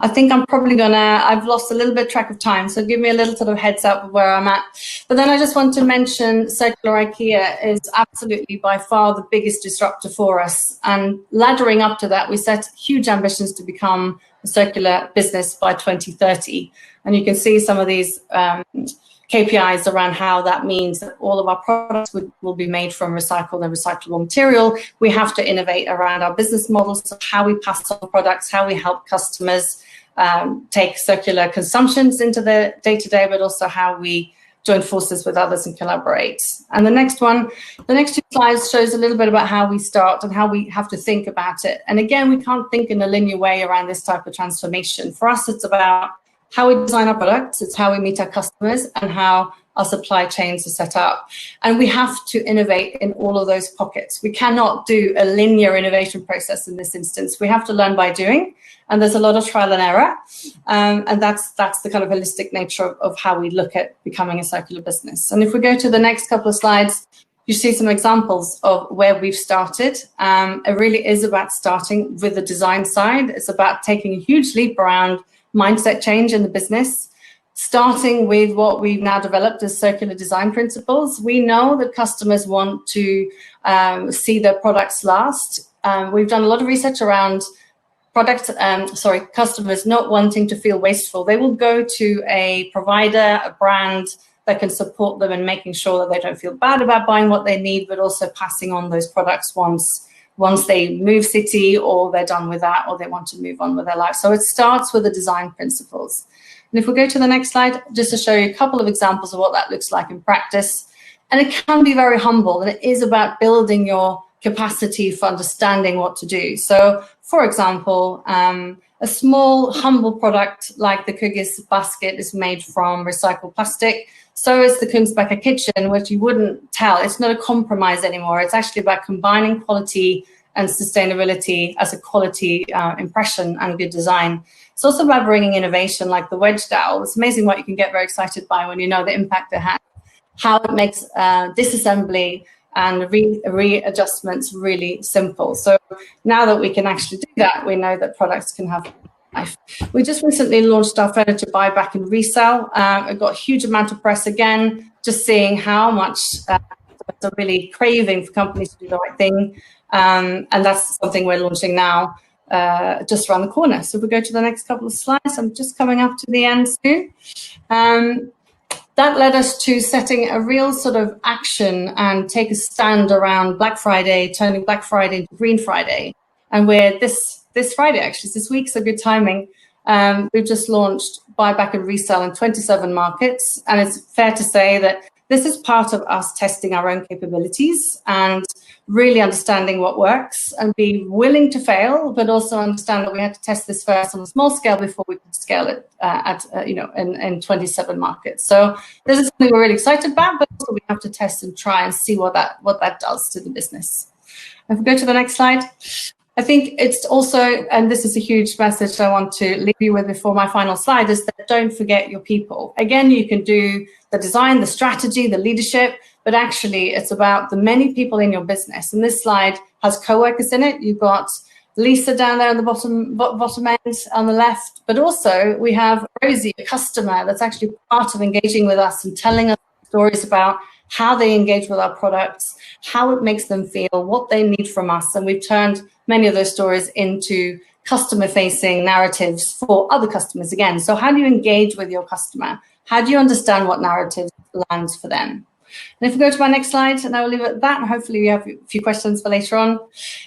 I think I'm probably I've lost a little bit track of time, so give me a little sort of heads up of where I'm at. But then I just want to mention Circular Ikea is absolutely by far the biggest disruptor for us. And laddering up to that, we set huge ambitions to become a circular business by 2030. And you can see some of these KPIs around how that means that all of our products will be made from recycled and recyclable material. We have to innovate around our business models, so how we pass on products, how we help customers take circular consumptions into the day-to-day, but also how we join forces with others and collaborate. And the next two slides shows a little bit about how we start and how we have to think about it. And again, we can't think in a linear way around this type of transformation. For us, it's about how we design our products, it's how we meet our customers, and how our supply chains are set up. And we have to innovate in all of those pockets. We cannot do a linear innovation process in this instance. We have to learn by doing, and there's a lot of trial and error. And that's the kind of holistic nature of how we look at becoming a circular business. And if we go to the next couple of slides, you see some examples of where we've started. It really is about starting with the design side. It's about taking a huge leap around mindset change in the business, starting with what we've now developed as circular design principles. We know that customers want to see their products last. We've done a lot of research around customers not wanting to feel wasteful. They will go to a provider, a brand that can support them in making sure that they don't feel bad about buying what they need, but also passing on those products once they move city, or they're done with that, or they want to move on with their life. So it starts with the design principles. And if we go to the next slide, just to show you a couple of examples of what that looks like in practice. And it can be very humble, and it is about building your capacity for understanding what to do. So, for example, a small, humble product like the cookies basket is made from recycled plastic. So is the Kunstbecker kitchen, which you wouldn't tell. It's not a compromise anymore. It's actually about combining quality and sustainability as a quality impression and good design. It's also about bringing innovation like the wedge dowel. It's amazing what you can get very excited by when you know the impact it has, how it makes disassembly and readjustments really simple. So now that we can actually do that, we know that products can have life. We just recently launched our furniture buyback and resell. It got a huge amount of press again, just seeing how much they're really craving for companies to do the right thing. And that's something we're launching now, just around the corner. So if we go to the next couple of slides, I'm just coming up to the end soon. That led us to setting a real sort of action and take a stand around Black Friday, turning Black Friday into Green Friday. And we're this Friday, actually, this week, so good timing. We've just launched buyback and resell in 27 markets. And it's fair to say that this is part of us testing our own capabilities and really understanding what works and be willing to fail, but also understand that we had to test this first on a small scale before we could scale it in 27 markets. So this is something we're really excited about, but also we have to test and try and see what that does to the business. If we go to the next slide. I think it's also, and this is a huge message I want to leave you with before my final slide, is that don't forget your people. Again, you can do the design, the strategy, the leadership, but actually it's about the many people in your business. And this slide has co-workers in it. You've got Lisa down there on the bottom end on the left, but also we have Rosie, a customer that's actually part of engaging with us and telling us stories about how they engage with our products, how it makes them feel, what they need from us. And we've turned many of those stories into customer-facing narratives for other customers again. So how do you engage with your customer? How do you understand what narrative lands for them? And if we go to my next slide, and I will leave it at that, and hopefully we have a few questions for later on.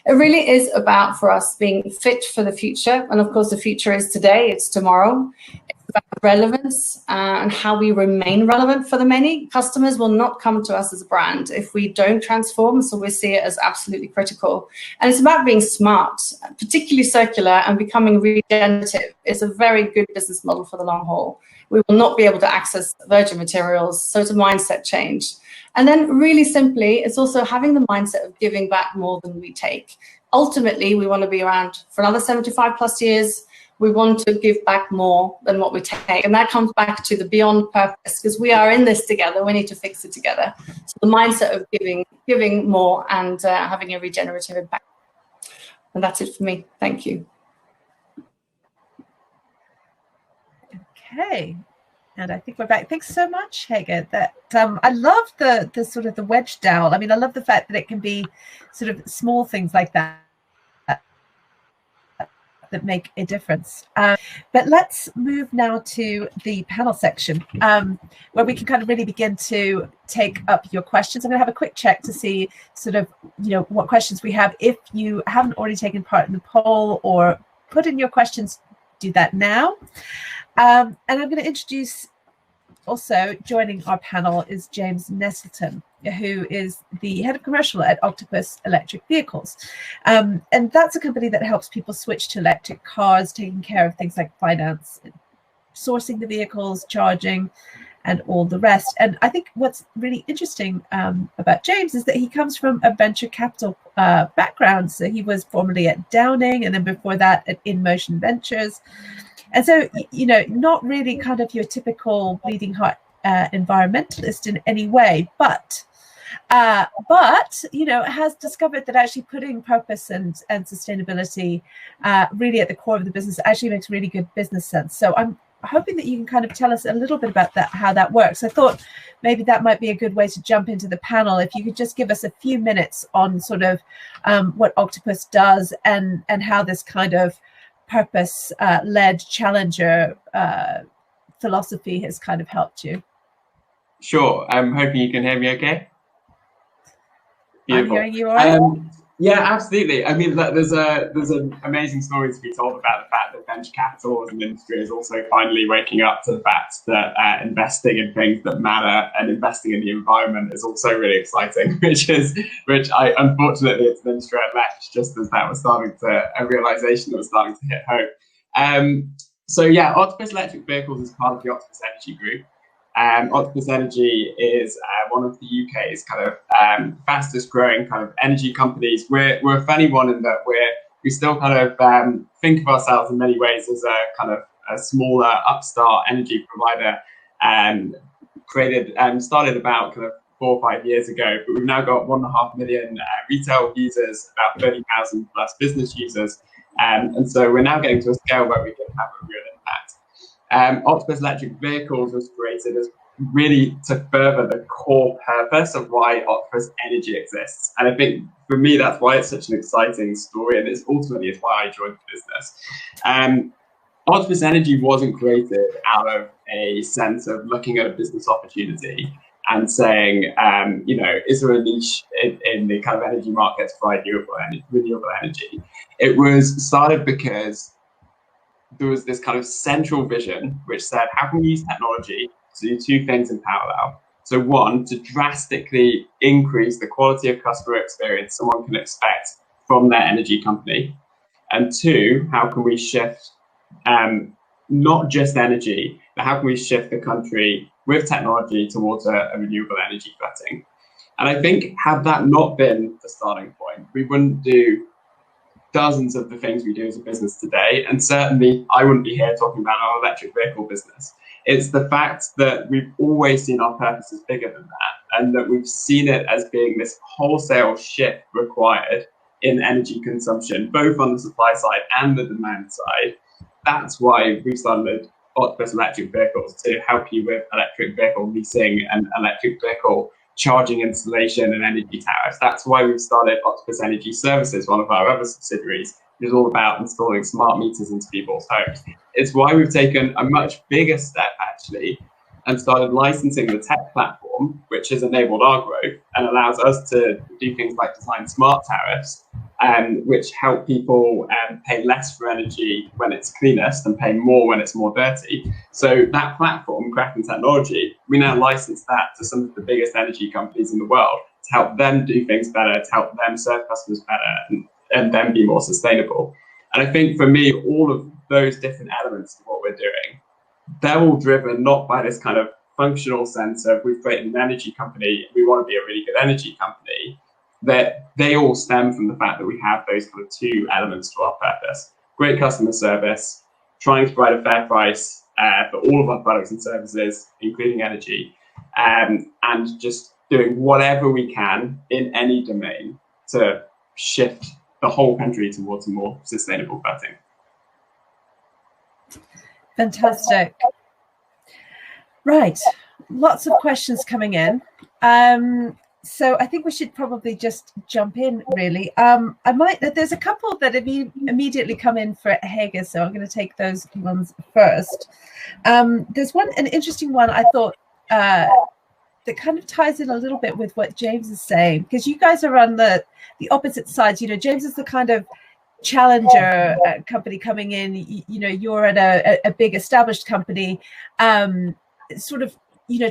It really is about, for us, being fit for the future. And of course, the future is today, it's tomorrow. It's about relevance and how we remain relevant for the many. Customers will not come to us as a brand if we don't transform, so we see it as absolutely critical. And it's about being smart, particularly circular, and becoming regenerative. It's a very good business model for the long haul. We will not be able to access virgin materials, so it's a mindset change. And then really simply, it's also having the mindset of giving back more than we take. Ultimately, we want to be around for another 75 plus years. We want to give back more than what we take. And that comes back to the beyond purpose, because we are in this together. We need to fix it together. So the mindset of giving more and having a regenerative impact. And that's it for me. Thank you. Okay, and I think we're back. Thanks so much, Hege. That I love the sort of the wedge dowel. I mean, I love the fact that it can be sort of small things like that that make a difference. But let's move now to the panel section, where we can kind of really begin to take up your questions. I'm going to have a quick check to see sort of, what questions we have. If you haven't already taken part in the poll or put in your questions, do that now. And I'm going to introduce, also joining our panel is James Nestleton, who is the head of commercial at Octopus Electric Vehicles. And that's a company that helps people switch to electric cars, taking care of things like finance, sourcing the vehicles, charging, and all the rest. And I think what's really interesting about James is that he comes from a venture capital background. So he was formerly at Downing, and then before that at InMotion Ventures. And so, not really kind of your typical bleeding heart environmentalist in any way, but has discovered that actually putting purpose and sustainability really at the core of the business actually makes really good business sense. So I'm hoping that you can kind of tell us a little bit about that, how that works. I thought maybe that might be a good way to jump into the panel. If you could just give us a few minutes on sort of what Octopus does and how this kind of purpose-led challenger philosophy has kind of helped you. Sure. I'm hoping you can hear me okay. Beautiful. I'm hearing you all right. Yeah, absolutely. I mean, there's an amazing story to be told about the fact that venture capital as an industry is also finally waking up to the fact that investing in things that matter and investing in the environment is also really exciting, which unfortunately it's an industry at left just as that was starting to, a realization that was starting to hit home. So yeah, Octopus Electric Vehicles is part of the Octopus Energy Group. Octopus Energy is one of the UK's kind of fastest growing kind of energy companies. We're a funny one in that we still kind of think of ourselves in many ways as a kind of a smaller upstart energy provider, started about kind of 4 or 5 years ago, but we've now got 1.5 million retail users, about 30,000 plus business users, and so we're now getting to a scale where we can have a real impact. Octopus Electric Vehicles was created as really to further the core purpose of why Octopus Energy exists, and I think for me that's why it's such an exciting story, and it's ultimately why I joined the business. Octopus Energy wasn't created out of a sense of looking at a business opportunity and saying, is there a niche in the kind of energy market to provide renewable energy? It was started because there was this kind of central vision which said, how can we use technology to do two things in parallel? So one, to drastically increase the quality of customer experience someone can expect from their energy company. And two, how can we shift not just energy, but how can we shift the country with technology towards a renewable energy footing? And I think had that not been the starting point, we wouldn't do dozens of the things we do as a business today. And certainly I wouldn't be here talking about our electric vehicle business. It's the fact that we've always seen our purpose as bigger than that, and that we've seen it as being this wholesale shift required in energy consumption, both on the supply side and the demand side. That's why we've started Octopus Electric Vehicles, to help you with electric vehicle leasing and electric vehicle charging installation and energy tariffs. That's why we've started Octopus Energy Services, one of our other subsidiaries, which is all about installing smart meters into people's homes. It's why we've taken a much bigger step, actually, and started licensing the tech platform, which has enabled our growth and allows us to do things like design smart tariffs, which help people pay less for energy when it's cleanest and pay more when it's more dirty. So that platform, Kraken Technology, we now license that to some of the biggest energy companies in the world to help them do things better, to help them serve customers better, and then be more sustainable. And I think for me, all of those different elements of what we're doing, they're all driven not by this kind of functional sense of we've created an energy company, we want to be a really good energy company, that they all stem from the fact that we have those kind of two elements to our purpose. Great customer service, trying to provide a fair price for all of our products and services, including energy, and just doing whatever we can in any domain to shift the whole country towards a more sustainable footing. Fantastic. Right, lots of questions coming in. So I think we should probably just jump in, really. There's a couple that have immediately come in for Hege, so I'm going to take those ones first. There's an interesting one I thought that kind of ties in a little bit with what James is saying, because you guys are on the opposite sides. James is the kind of challenger company coming in. You're at a big established company, sort of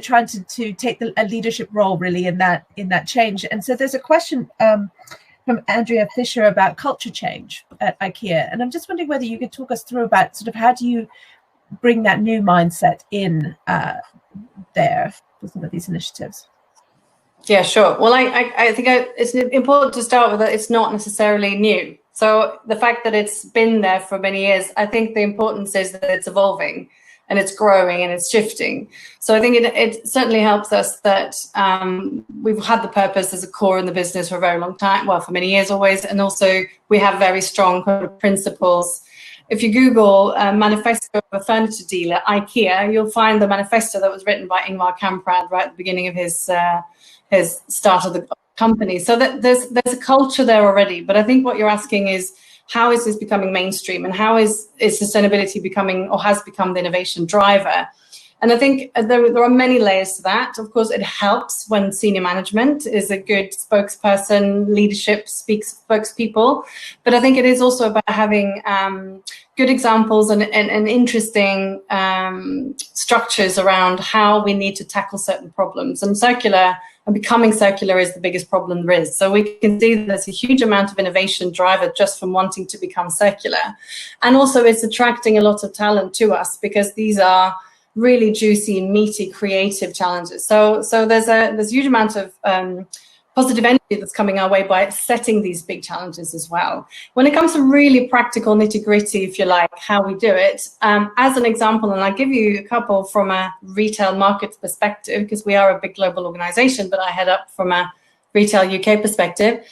trying to take a leadership role really in that change. And so there's a question from Andrea Fisher about culture change at Ikea, and I'm just wondering whether you could talk us through about sort of how do you bring that new mindset in there for some of these initiatives. Yeah, sure. Well, I think it's important to start with that it's not necessarily new. So the fact that it's been there for many years, I think the importance is that it's evolving and it's growing and it's shifting. So I think it certainly helps us that we've had the purpose as a core in the business for a very long time, well, for many years always, and also we have very strong kind of principles. If you Google manifesto of a furniture dealer, Ikea, you'll find the manifesto that was written by Ingvar Kamprad right at the beginning of his start of the company. So that there's a culture there already. But I think what you're asking is, how is this becoming mainstream, and how is sustainability becoming, or has become, the innovation driver? And I think there are many layers to that. Of course, it helps when senior management is a good spokesperson, leadership spokespeople. But I think it is also about having good examples and interesting structures around how we need to tackle certain problems. And becoming circular is the biggest problem there is. So we can see there's a huge amount of innovation driver just from wanting to become circular. And also it's attracting a lot of talent to us, because these are really juicy, meaty, creative challenges. So there's a huge amount of positive energy that's coming our way by setting these big challenges as well. When it comes to really practical nitty-gritty, if you like, how we do it, as an example, and I'll give you a couple from a retail market perspective, because we are a big global organization, but I head up from a retail UK perspective.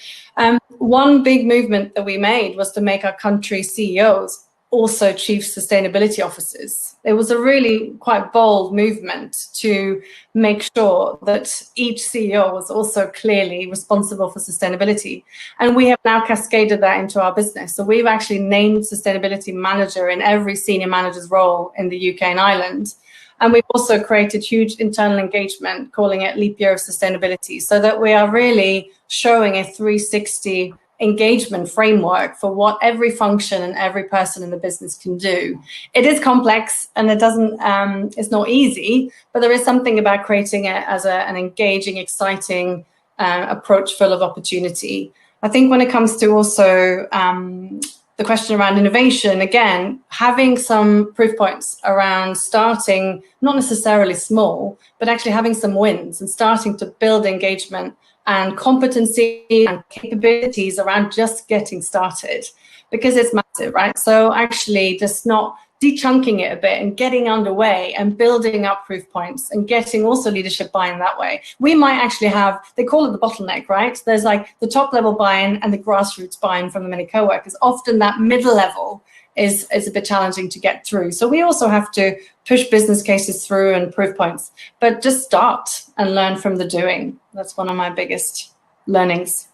One big movement that we made was to make our country CEOs also chief sustainability officers. It was a really quite bold movement to make sure that each CEO was also clearly responsible for sustainability. And we have now cascaded that into our business. So we've actually named sustainability manager in every senior manager's role in the UK and Ireland. And we've also created huge internal engagement, calling it Leap Year of Sustainability, so that we are really showing a 360 engagement framework for what every function and every person in the business can do. It is complex and it's not easy, but there is something about creating it as an engaging, exciting approach full of opportunity. I think when it comes to also the question around innovation, again, having some proof points around starting, not necessarily small, but actually having some wins and starting to build engagement and competency and capabilities around just getting started, because it's massive, right? So actually just not de-chunking it a bit and getting underway and building up proof points and getting also leadership buy-in that way. We might actually have, they call it the bottleneck, right? There's like the top level buy-in and the grassroots buy-in from the many co-workers. Often that middle level is a bit challenging to get through. So we also have to push business cases through and proof points, but just start and learn from the doing. That's one of my biggest learnings.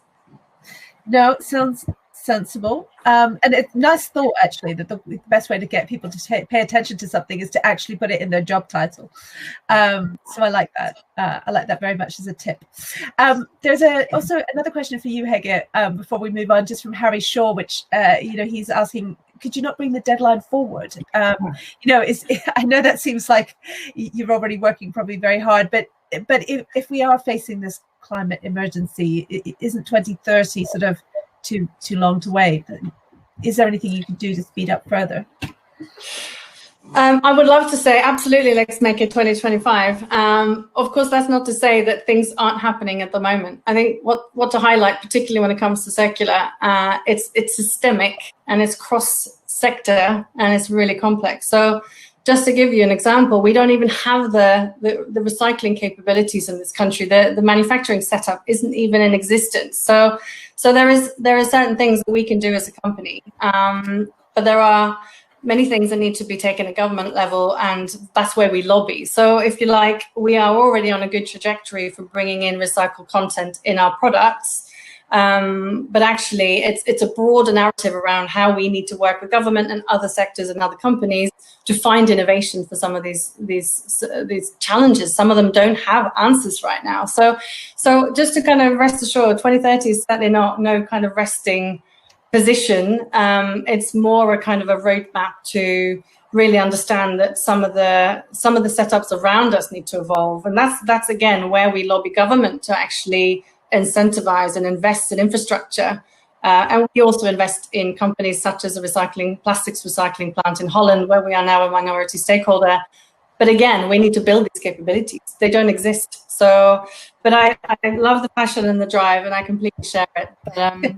No, sounds sensible. And it's nice thought, actually, that the best way to get people to pay attention to something is to actually put it in their job title. So I like that. I like that very much as a tip. There's also another question for you, Hege, before we move on, just from Harry Shaw, which, he's asking, could you not bring the deadline forward? I know that seems like you're already working probably very hard, but if we are facing this climate emergency, isn't 2030 sort of too long to wait? Is there anything you can do to speed up further? I would love to say absolutely, let's make it 2025. Of course, that's not to say that things aren't happening at the moment. I think what to highlight, particularly when it comes to circular, it's systemic and it's cross-sector and it's really complex. So just to give you an example, we don't even have the recycling capabilities in this country. The manufacturing setup isn't even in existence. So there are certain things that we can do as a company, but there are many things that need to be taken at government level, and that's where we lobby. So if you like, we are already on a good trajectory for bringing in recycled content in our products. But actually, it's a broader narrative around how we need to work with government and other sectors and other companies to find innovation for some of these challenges. Some of them don't have answers right now. So just to kind of rest assured, 2030 is certainly no kind of resting position. It's more a kind of a roadmap to really understand that some of the setups around us need to evolve, and that's again where we lobby government to actually incentivize and invest in infrastructure. And we also invest in companies such as a plastics recycling plant in Holland, where we are now a minority stakeholder. But again, we need to build these capabilities. They don't exist. So, but I love the passion and the drive, and I completely share it. But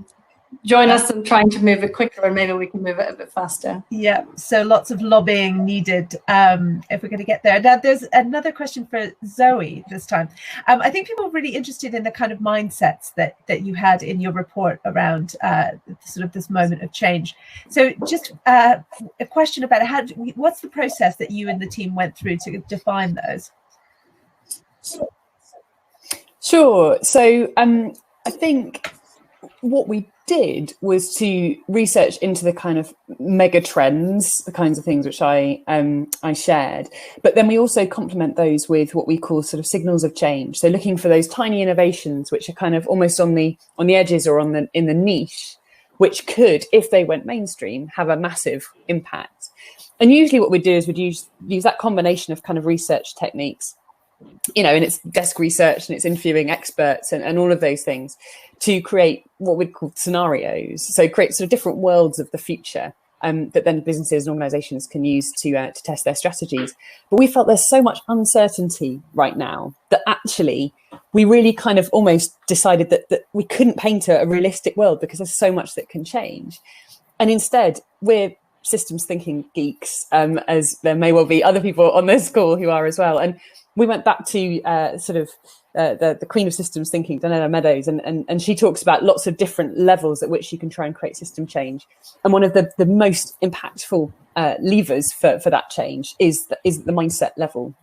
join us in trying to move it quicker, and maybe we can move it a bit faster. Yeah, so lots of lobbying needed if we're going to get there. Now, there's another question for Zoe this time. I think people are really interested in the kind of mindsets that you had in your report around sort of this moment of change. So just a question about what's the process that you and the team went through to define those? Sure. So I think what we did was to research into the kind of mega trends, the kinds of things which I shared, but then we also complement those with what we call sort of signals of change. So looking for those tiny innovations which are kind of almost on the edges or in the niche, which could, if they went mainstream, have a massive impact. And usually what we do is we'd use that combination of kind of research techniques, and it's desk research and it's interviewing experts and all of those things to create what we'd call scenarios. So create sort of different worlds of the future that then businesses and organisations can use to test their strategies. But we felt there's so much uncertainty right now that actually we really kind of almost decided that we couldn't paint a realistic world because there's so much that can change. And instead, we're systems thinking geeks, as there may well be other people on this call who are as well. And we went back to the queen of systems thinking, Donella Meadows, and she talks about lots of different levels at which you can try and create system change. And one of the most impactful levers for that change is the mindset level,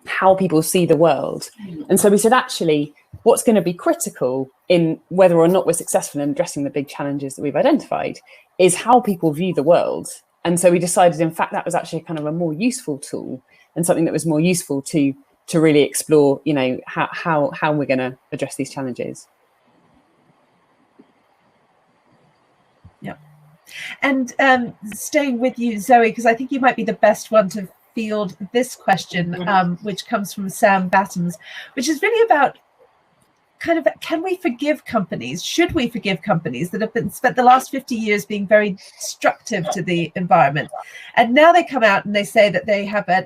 how people see the world. And so we said, actually, what's going to be critical in whether or not we're successful in addressing the big challenges that we've identified is how people view the world. And so we decided, in fact, that was actually kind of a more useful tool and something that was more useful to really explore, you know, how we're going to address these challenges. Yeah. And staying with you, Zoe, because I think you might be the best one to field this question, which comes from Sam Battams, which is really about kind of, can we forgive companies? Should we forgive companies that have been spent the last 50 years being very destructive to the environment, and now they come out and they say that they have a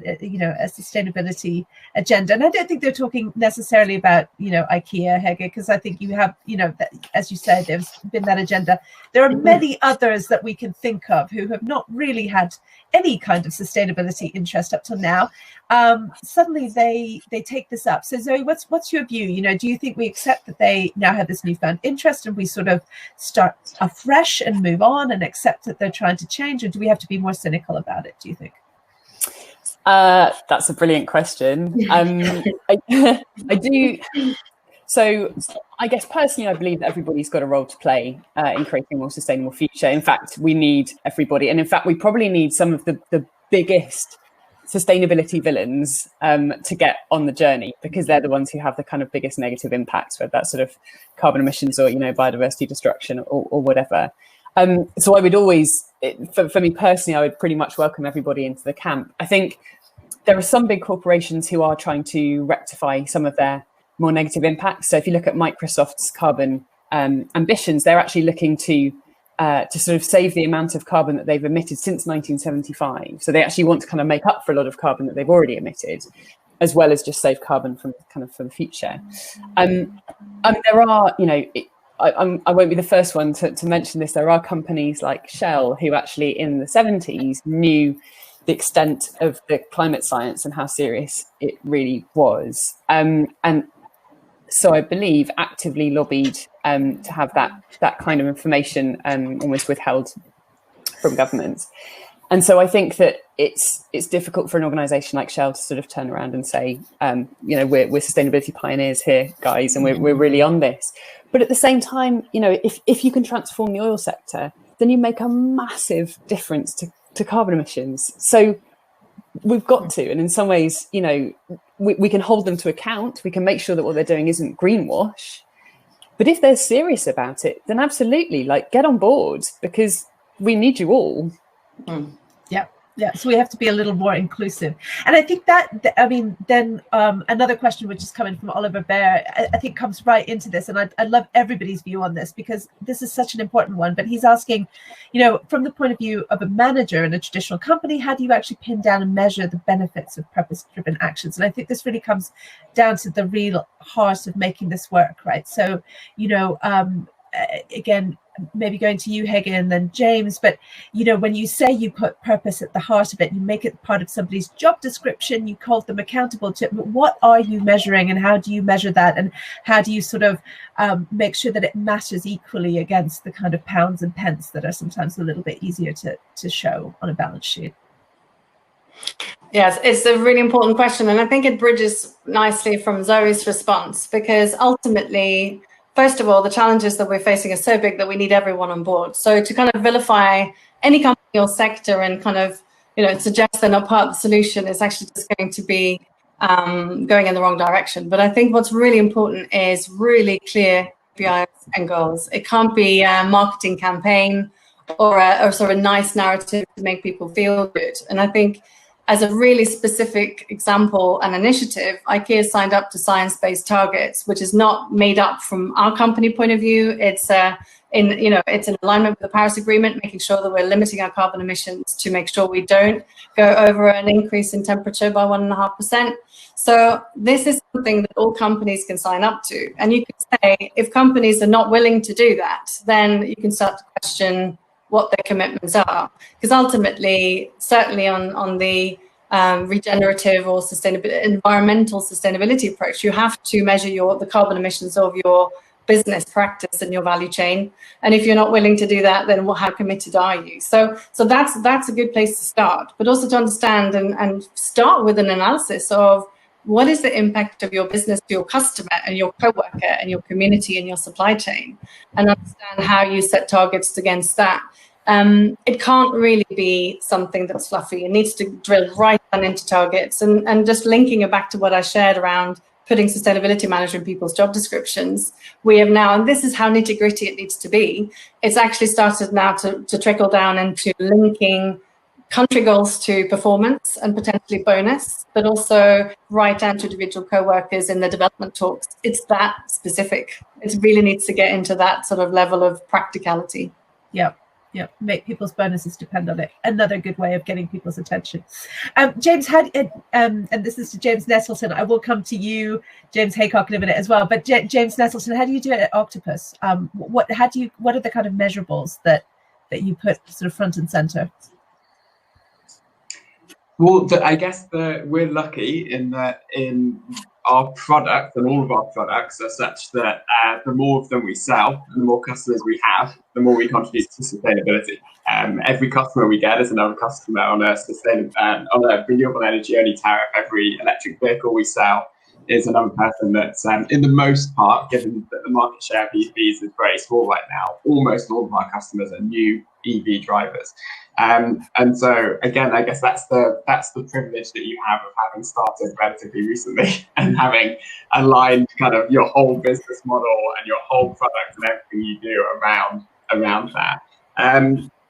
sustainability agenda? And I don't think they're talking necessarily about IKEA, Hege, because I think you have that, as you said, there's been that agenda. There are many others that we can think of who have not really had any kind of sustainability interest up till now. Suddenly they take this up. So Zoe, what's your view? Do you think we accept that they now have this newfound interest and we sort of start afresh and move on and accept that they're trying to change, or do we have to be more cynical about it, do you think? That's a brilliant question. I do. So I guess personally, I believe that everybody's got a role to play in creating a more sustainable future. In fact, we need everybody. And in fact, we probably need some of the biggest sustainability villains to get on the journey, because they're the ones who have the kind of biggest negative impacts, whether that's sort of carbon emissions or, biodiversity destruction or whatever. So I would always, for me personally, I would pretty much welcome everybody into the camp. I think there are some big corporations who are trying to rectify some of their more negative impacts. So if you look at Microsoft's carbon ambitions, they're actually looking to sort of save the amount of carbon that they've emitted since 1975. So they actually want to kind of make up for a lot of carbon that they've already emitted, as well as just save carbon for the future. There are, I won't be the first one to mention this. There are companies like Shell who actually in the 70s knew the extent of the climate science and how serious it really was. And so I believe actively lobbied to have that kind of information almost withheld from governments. And so I think that it's difficult for an organisation like Shell to sort of turn around and say, we're sustainability pioneers here, guys, and we're really on this. But at the same time, if you can transform the oil sector, then you make a massive difference to carbon emissions. So we've got to, and in some ways, we can hold them to account. We can make sure that what they're doing isn't greenwash. But if they're serious about it, then absolutely, get on board, because we need you all. Yeah. So we have to be a little more inclusive. And I think then another question which is coming from Oliver Bear, I think comes right into this. And I'd love everybody's view on this, because this is such an important one. But he's asking, from the point of view of a manager in a traditional company, how do you actually pin down and measure the benefits of purpose-driven actions? And I think this really comes down to the real heart of making this work, right? So, again, maybe going to you, Hege, and then James, but when you say you put purpose at the heart of it, you make it part of somebody's job description, you hold them accountable to it, but what are you measuring, and how do you measure that, and how do you sort of make sure that it matters equally against the kind of pounds and pence that are sometimes a little bit easier to show on a balance sheet? Yes, it's a really important question, and I think it bridges nicely from Zoe's response, because ultimately, first of all, the challenges that we're facing are so big that we need everyone on board. So to kind of vilify any company or sector and kind of, suggest they're not part of the solution is actually just going to be going in the wrong direction. But I think what's really important is really clear KPIs and goals. It can't be a marketing campaign or sort of a nice narrative to make people feel good. And I think as a really specific example and initiative, Ikea signed up to science-based targets, which is not made up from our company point of view. It's it's in alignment with the Paris Agreement, making sure that we're limiting our carbon emissions to make sure we don't go over an increase in temperature by 1.5%. So this is something that all companies can sign up to. And you can say, if companies are not willing to do that, then you can start to question what their commitments are. Because ultimately, certainly on the regenerative or environmental sustainability approach, you have to measure the carbon emissions of your business practice and your value chain. And if you're not willing to do that, then how committed are you? So that's a good place to start, but also to understand and start with an analysis of what is the impact of your business to your customer and your coworker and your community and your supply chain, and understand how you set targets against that. It can't really be something that's fluffy. It needs to drill right down into targets, and just linking it back to what I shared around putting sustainability management in people's job descriptions. We have now, and this is how nitty gritty it needs to be, it's actually started now to trickle down into linking country goals to performance and potentially bonus, but also right down to individual co-workers in the development talks. It's that specific. It really needs to get into that sort of level of practicality. Yeah. Yeah, make people's bonuses depend on it. Another good way of getting people's attention. James, and this is to James Nettleton. I will come to you, James Haycock, in a minute as well. But James Nettleton, how do you do it at Octopus? What are the kind of measurables that you put sort of front and center? Well, I guess we're lucky in that in our product, and all of our products are such that the more of them we sell and the more customers we have, the more we contribute to sustainability. Every customer we get is another customer on a renewable energy only tariff. Every electric vehicle we sell is another person that's, in the most part, given that the market share of EVs is very small right now, almost all of our customers are new EV drivers. And so again, I guess that's the privilege that you have of having started relatively recently and having aligned kind of your whole business model and your whole product and everything you do around that.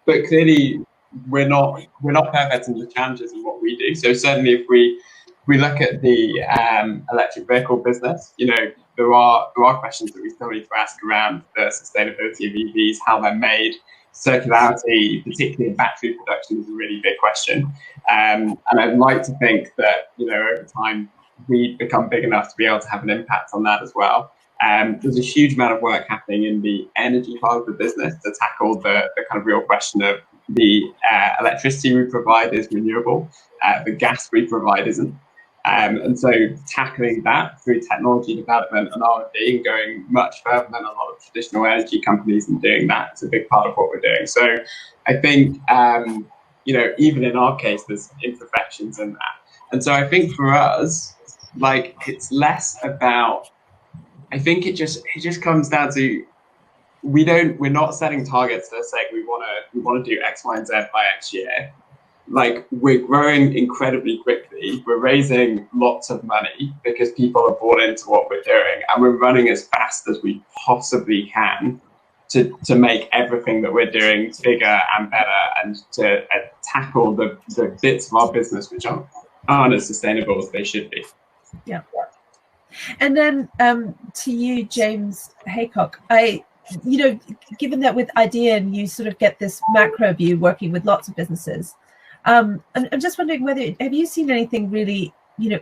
But clearly, we're not perfect in the challenges in what we do. So certainly, if we look at the electric vehicle business, there are questions that we still need to ask around the sustainability of EVs, how they're made. Circularity, particularly in battery production, is a really big question. And I'd like to think that, over time, we become big enough to be able to have an impact on that as well. There's a huge amount of work happening in the energy part of the business to tackle the kind of real question of the electricity we provide is renewable, the gas we provide isn't. And so tackling that through technology development and R&D and going much further than a lot of traditional energy companies and doing that is a big part of what we're doing. So I think, even in our case, there's imperfections in that. And so I think for us, it's less about, I think it just comes down to, we're not setting targets that say we want to do X, Y, and Z by X year. We're growing incredibly quickly. We're raising lots of money because people are bought into what we're doing, and we're running as fast as we possibly can to make everything that we're doing bigger and better, and to tackle the bits of our business which aren't as sustainable as they should be. Yeah. And then to you, James Haycock, given that with Idean you sort of get this macro view working with lots of businesses, I'm just wondering have you seen anything really,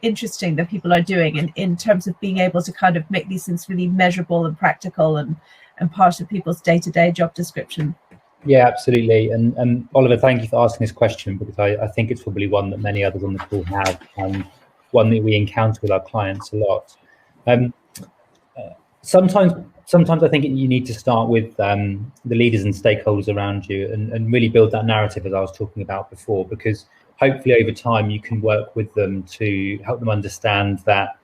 interesting that people are doing in terms of being able to kind of make these things really measurable and practical and part of people's day-to-day job description? Yeah, absolutely. And Oliver, thank you for asking this question, because I think it's probably one that many others on the call have, and one that we encounter with our clients a lot. Sometimes I think you need to start with the leaders and stakeholders around you and really build that narrative, as I was talking about before, because hopefully over time you can work with them to help them understand that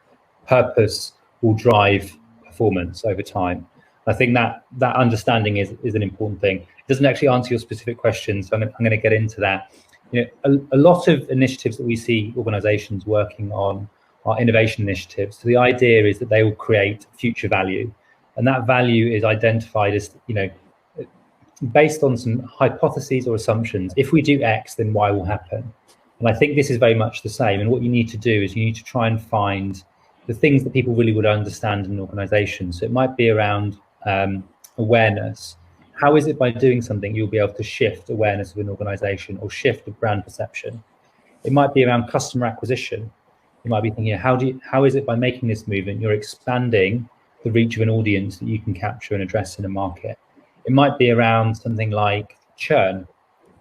purpose will drive performance over time. I think that understanding is an important thing. It doesn't actually answer your specific question, so I'm going to get into that. A lot of initiatives that we see organizations working on are innovation initiatives. So the idea is that they will create future value. And that value is identified as, based on some hypotheses or assumptions. If we do X, then Y will happen. And I think this is very much the same. And what you need to do is you need to try and find the things that people really would understand in an organization. So it might be around awareness. how is it by doing something you'll be able to shift awareness of an organization or shift a brand perception? It might be around customer acquisition. You might be thinking, how is it by making this movement, you're expanding the reach of an audience that you can capture and address in a market? It might be around something like churn.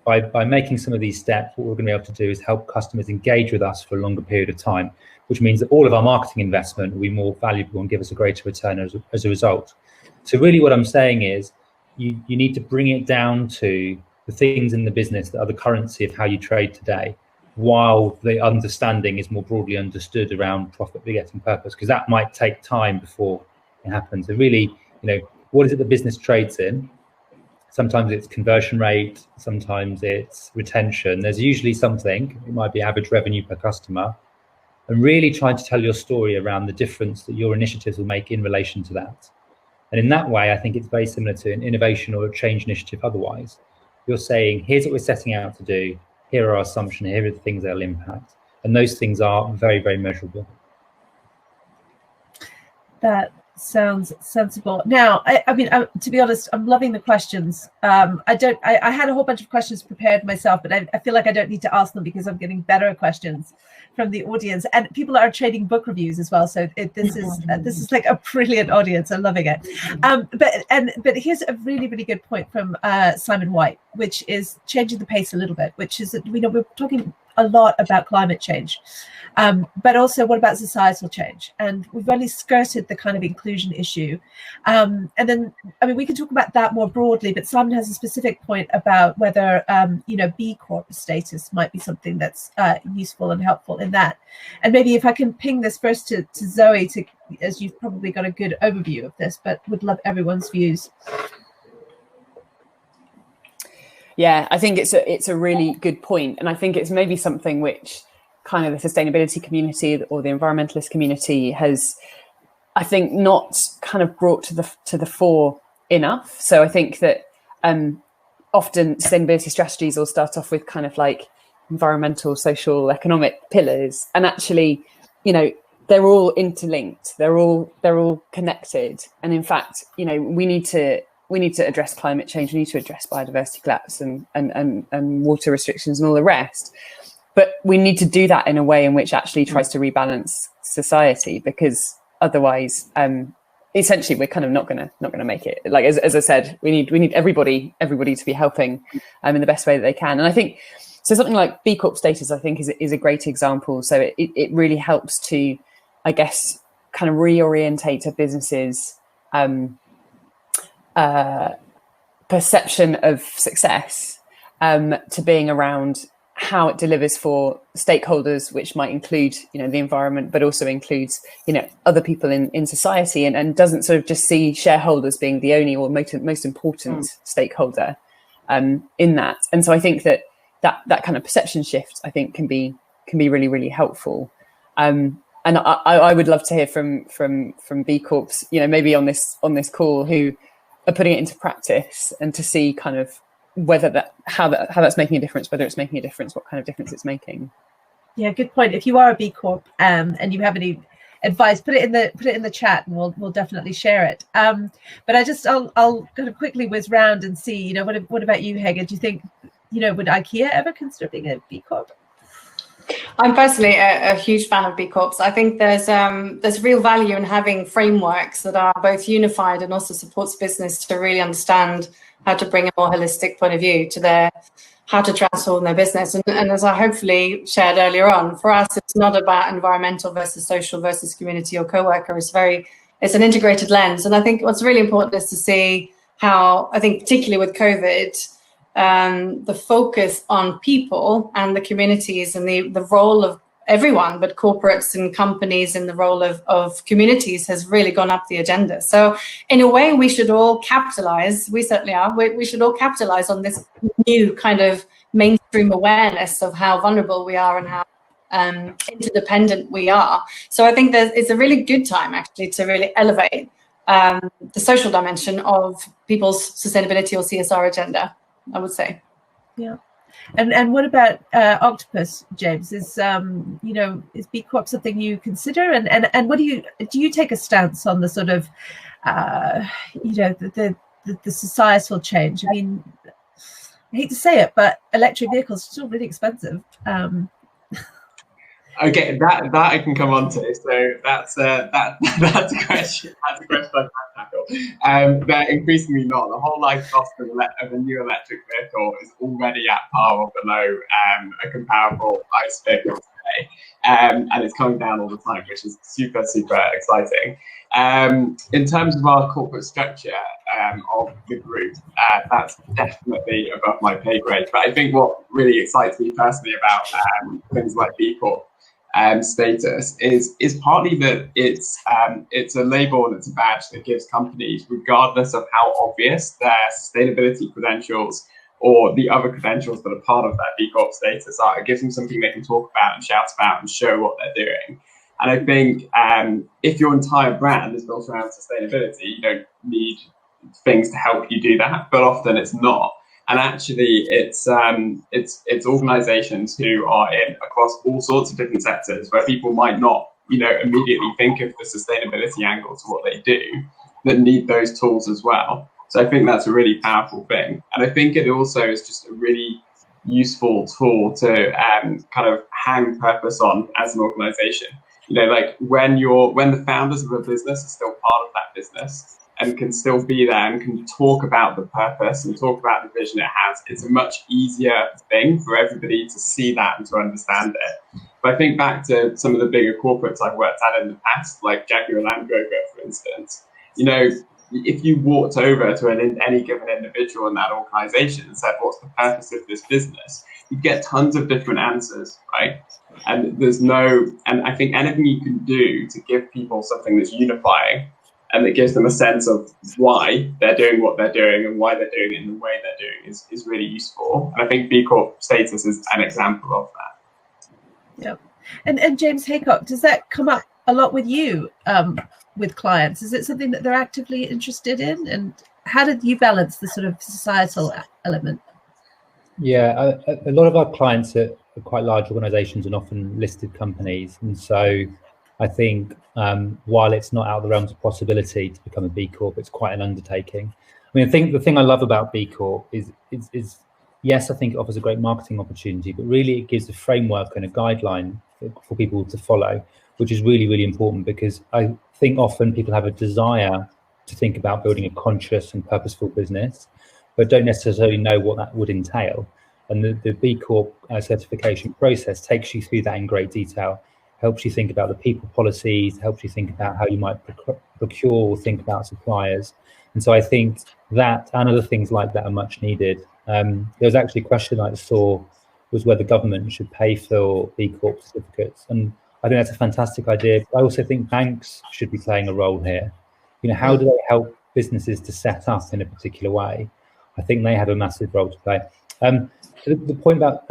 By making some of these steps, what we're going to be able to do is help customers engage with us for a longer period of time, which means that all of our marketing investment will be more valuable and give us a greater return as a result. So really what I'm saying is you need to bring it down to the things in the business that are the currency of how you trade today, while the understanding is more broadly understood around profit begetting purpose, because that might take time before it happens. So really, what is it the business trades in? Sometimes it's conversion rate, sometimes it's retention. There's usually something, it might be average revenue per customer, and really trying to tell your story around the difference that your initiatives will make in relation to that. And in that way, I think it's very similar to an innovation or a change initiative otherwise. You're saying, here's what we're setting out to do, here are our assumptions, here are the things they'll impact. And those things are very, very measurable. That sounds sensible. Now, I mean, to be honest, I'm loving the questions. I had a whole bunch of questions prepared myself, but I feel like I don't need to ask them because I'm getting better questions from the audience, and people are trading book reviews as well. So this is like a brilliant audience. I'm loving it. But here's a really, really good point from Simon White, which is changing the pace a little bit, which is that we're talking a lot about climate change. But also, what about societal change? And we've only skirted the kind of inclusion issue. And then, I mean, we can talk about that more broadly, but Simon has a specific point about whether, B Corp status might be something that's useful and helpful in that. And maybe if I can ping this first to Zoe, as you've probably got a good overview of this, but would love everyone's views. Yeah, I think it's a really good point. And I think it's maybe something which kind of the sustainability community or the environmentalist community has, I think, not kind of brought to the fore enough. So I think that often sustainability strategies will start off with kind of like environmental, social, economic pillars, and actually, they're all interlinked. They're all connected. And in fact, we need to address climate change. We need to address biodiversity collapse and water restrictions and all the rest. But we need to do that in a way in which actually tries to rebalance society, because otherwise, essentially, we're kind of not gonna make it. Like as I said, we need everybody to be helping in the best way that they can. And I think so. Something like B Corp status, I think, is a great example. So it really helps to, I guess, kind of reorientate a business's perception of success to being around how it delivers for stakeholders, which might include, the environment, but also includes, other people in society, and doesn't sort of just see shareholders being the only or most important stakeholder in that. And so I think that kind of perception shift, I think, can be really, really helpful. And I would love to hear from B Corps, maybe on this call, who are putting it into practice, and to see kind of whether how that's making a difference, whether it's making a difference, what kind of difference it's making. Yeah, good point. If you are a B Corp and you have any advice, put it in the chat, and we'll definitely share it. But I'll kind of quickly whiz round and see, what about you, Hege? Do you think, would IKEA ever consider being a B Corp? I'm personally a huge fan of B Corps. I think there's real value in having frameworks that are both unified and also supports business to really understand how to bring a more holistic point of view to how to transform their business. And as I hopefully shared earlier on, for us, it's not about environmental versus social versus community or co-worker. It's an integrated lens. And I think what's really important is to see how, I think particularly with COVID, the focus on people and the communities and the role of everyone, but corporates and companies, and the role of communities has really gone up the agenda. So in a way, we should all capitalize, we certainly are, we should all capitalize on this new kind of mainstream awareness of how vulnerable we are and how interdependent we are. So I think it's a really good time actually to really elevate the social dimension of people's sustainability or CSR agenda, I would say. Yeah. And what about Octopus, James? Is B Corp something you consider? And what do you take a stance on the sort of the the societal change. I mean, I hate to say it, but electric vehicles are still really expensive. Okay, that I can come on to. So that's a question. That's a question I can tackle. They're increasingly not. The whole life cost of a new electric vehicle is already at par or below a comparable ICE vehicle today, and it's coming down all the time, which is super exciting. In terms of our corporate structure of the group, that's definitely above my pay grade. But I think what really excites me personally about things like B Corp status is partly that it's a label and it's a badge that gives companies, regardless of how obvious their sustainability credentials or the other credentials that are part of that B Corp status are, it gives them something they can talk about and shout about and show what they're doing. And I think if your entire brand is built around sustainability, you don't need things to help you do that, but often it's not. And actually, it's organisations who are in across all sorts of different sectors where people might not, immediately think of the sustainability angle to what they do, that need those tools as well. So I think that's a really powerful thing. And I think it also is just a really useful tool to kind of hang purpose on as an organisation. Like when the founders of a business are still part of that business and can still be there and can talk about the purpose and talk about the vision it has, it's a much easier thing for everybody to see that and to understand it. But I think back to some of the bigger corporates I've worked at in the past, like Jaguar Land Rover, for instance, if you walked over to any given individual in that organization and said, what's the purpose of this business? You'd get tons of different answers, right? And and I think anything you can do to give people something that's unifying and that gives them a sense of why they're doing what they're doing and why they're doing it in the way they're doing is really useful. And I think B Corp status is an example of that. Yep. And James Haycock, does that come up a lot with you with clients? Is it something that they're actively interested in? And how did you balance the sort of societal element? Yeah, a lot of our clients are quite large organizations and often listed companies. And so I think while it's not out of the realms of possibility to become a B Corp, it's quite an undertaking. I mean, I think the thing I love about B Corp is yes, I think it offers a great marketing opportunity, but really it gives a framework and a guideline for people to follow, which is really, really important, because I think often people have a desire to think about building a conscious and purposeful business, but don't necessarily know what that would entail. And the B Corp certification process takes you through that in great detail, helps you think about the people policies, helps you think about how you might procure or think about suppliers. And so I think that and other things like that are much needed. There was actually a question I saw was whether government should pay for B Corp certificates. And I think that's a fantastic idea. I also think banks should be playing a role here. How do they help businesses to set up in a particular way? I think they have a massive role to play. The point about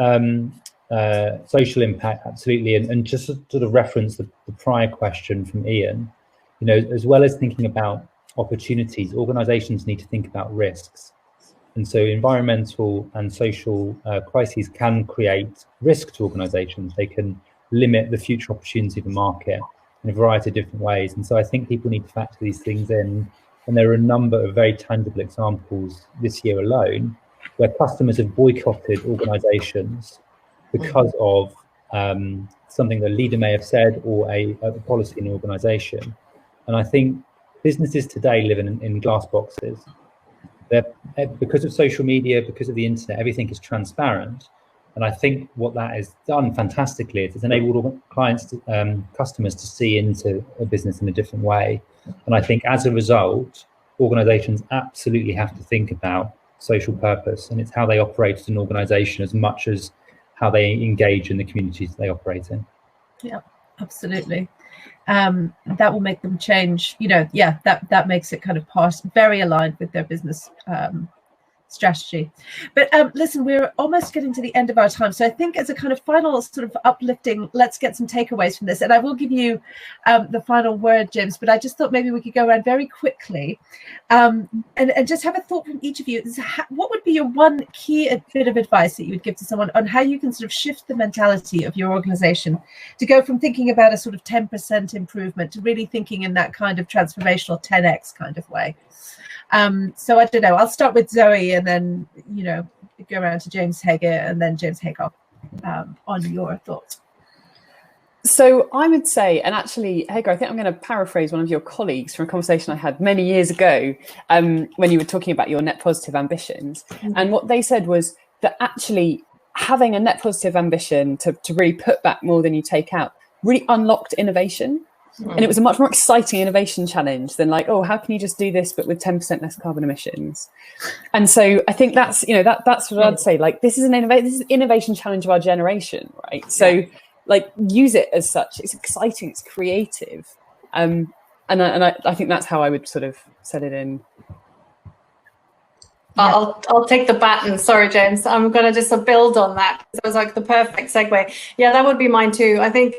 social impact, absolutely, and just to sort of reference the prior question from Ian, as well as thinking about opportunities, organisations need to think about risks. And so environmental and social crises can create risk to organisations. They can limit the future opportunity of the market in a variety of different ways. And so I think people need to factor these things in. And there are a number of very tangible examples this year alone where customers have boycotted organisations because of something the leader may have said or a policy in the organisation. And I think businesses today live in glass boxes. Because of social media, because of the internet, everything is transparent. And I think what that has done fantastically is it's enabled clients, customers to see into a business in a different way. And I think as a result, organizations absolutely have to think about social purpose, and it's how they operate as an organization as much as how they engage in the communities they operate in. Yeah, absolutely. That will make them change, that makes it kind of very aligned with their business strategy. But listen, we're almost getting to the end of our time. So I think as a kind of final sort of uplifting, let's get some takeaways from this. And I will give you the final word, James, but I just thought maybe we could go around very quickly and just have a thought from each of you. What would be your one key bit of advice that you would give to someone on how you can sort of shift the mentality of your organization to go from thinking about a sort of 10% improvement to really thinking in that kind of transformational 10x kind of way? So I don't know, I'll start with Zoe and then, you know, go around to James Hager and then James Haycock on your thoughts. So I would say, and actually, Hager, I think I'm going to paraphrase one of your colleagues from a conversation I had many years ago when you were talking about your net positive ambitions. Mm-hmm. And what they said was that actually having a net positive ambition to really put back more than you take out really unlocked innovation. And it was a much more exciting innovation challenge than like, oh, how can you just do this but with 10% less carbon emissions? And so I think that's, you know, that's what I'd say. Like, this is an innovation challenge of our generation, right? So like, use it as such. It's exciting, it's creative, and I think that's how I would sort of set it in. I'll take the baton. Sorry, James. I'm going to just build on that. It was like the perfect segue. Yeah, that would be mine too. I think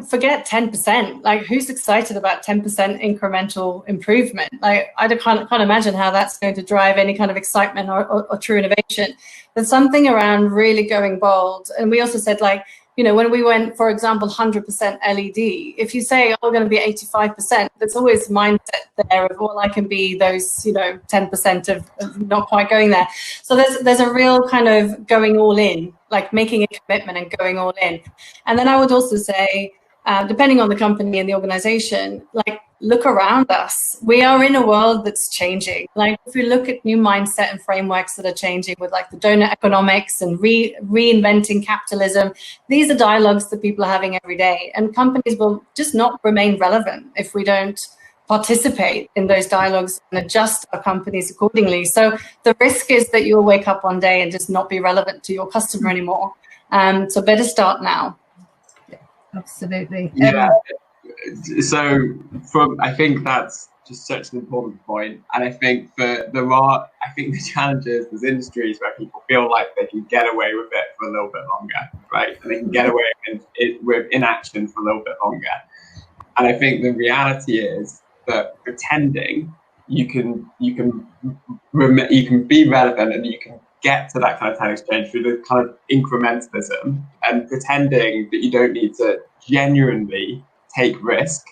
forget 10%. Like, who's excited about 10% incremental improvement? Like, I can't imagine how that's going to drive any kind of excitement or true innovation. There's something around really going bold. And we also said, like, you know, when we went, for example, 100% LED, if you say, oh, we're going to be 85%, there's always mindset there of, well, I can be those, you know, 10% of not quite going there. So there's a real kind of going all in, like making a commitment and going all in. And then I would also say, depending on the company and the organization, like, look around us. We are in a world that's changing. Like, if we look at new mindset and frameworks that are changing with like the donut economics and reinventing capitalism, these are dialogues that people are having every day. And companies will just not remain relevant if we don't participate in those dialogues and adjust our companies accordingly. So the risk is that you'll wake up one day and just not be relevant to your customer anymore. So better start now. Absolutely. Yeah. So I think that's just such an important point. And I think the challenges, there's industries where people feel like they can get away with it for a little bit longer, right? And they can get away with inaction for a little bit longer. And I think the reality is that pretending you can be relevant and you can get to that kind of 10 exchange through the kind of incrementalism and pretending that you don't need to genuinely take risk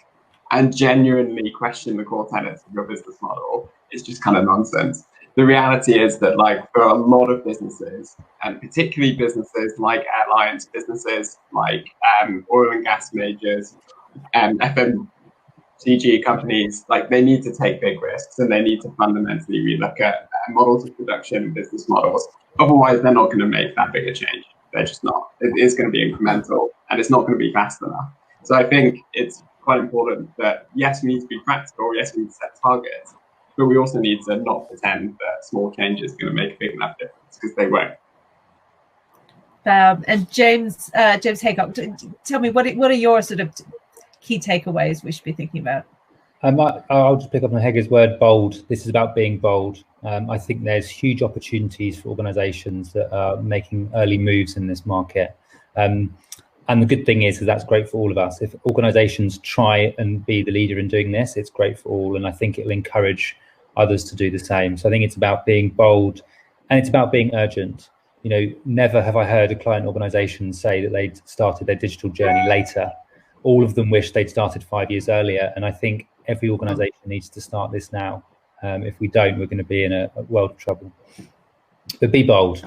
and genuinely question the core tenets of your business model is just kind of nonsense. The reality is that, like, for a lot of businesses, and particularly businesses like airlines, businesses like oil and gas majors, FMCG companies, like, they need to take big risks and they need to fundamentally relook at models of production and business models. Otherwise, they're not going to make that big a change. They're just not. It is going to be incremental and it's not going to be fast enough. So I think it's quite important that, yes, we need to be practical, yes, we need to set targets, but we also need to not pretend that small changes are going to make a big enough difference, because they won't. And James Haycock, tell me, what are your sort of key takeaways we should be thinking about? I'll just pick up on Hager's word, bold. This is about being bold. I think there's huge opportunities for organisations that are making early moves in this market. And the good thing is that's great for all of us. If organisations try and be the leader in doing this, it's great for all. And I think it will encourage others to do the same. So I think it's about being bold and it's about being urgent. You know, never have I heard a client organisation say that they'd started their digital journey later. All of them wish they'd started 5 years earlier. And I think every organisation needs to start this now. If we don't, we're going to be in a world of trouble. But be bold.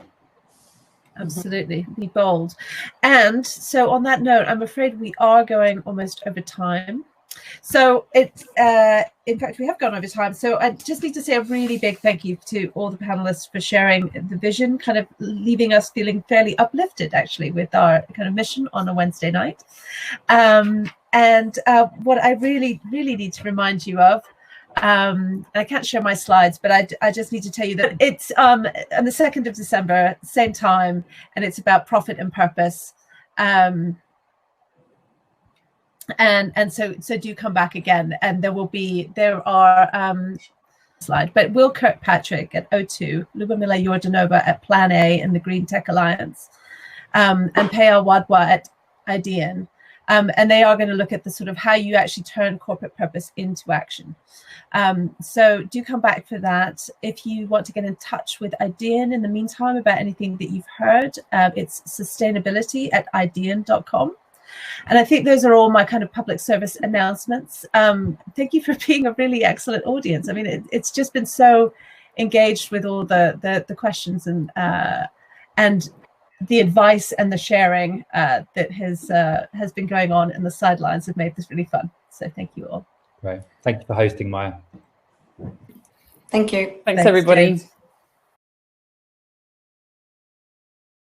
Absolutely, be bold. And so on that note, I'm afraid we are going almost over time. So it's in fact, we have gone over time. So I just need to say a really big thank you to all the panelists for sharing the vision, kind of leaving us feeling fairly uplifted, actually, with our kind of mission on a Wednesday night. And what I really, really need to remind you of, I can't share my slides, but I just need to tell you that it's on the 2nd of December, same time, and it's about profit and purpose. And so do come back again, and there are slide, but Will Kirkpatrick at O2, Lubomila Yordanova at Plan A and the Green Tech Alliance, and Payal Wadwa at Idean. And they are going to look at the sort of how you actually turn corporate purpose into action. So do come back for that. If you want to get in touch with Idean in the meantime about anything that you've heard, it's sustainability@idean.com. And I think those are all my kind of public service announcements. Thank you for being a really excellent audience. I mean, it's just been so engaged with all the questions and the advice and the sharing that has been going on in the sidelines have made this really fun. So thank you all. Right. Thank you for hosting, Maya. Thank you. Thanks everybody. James.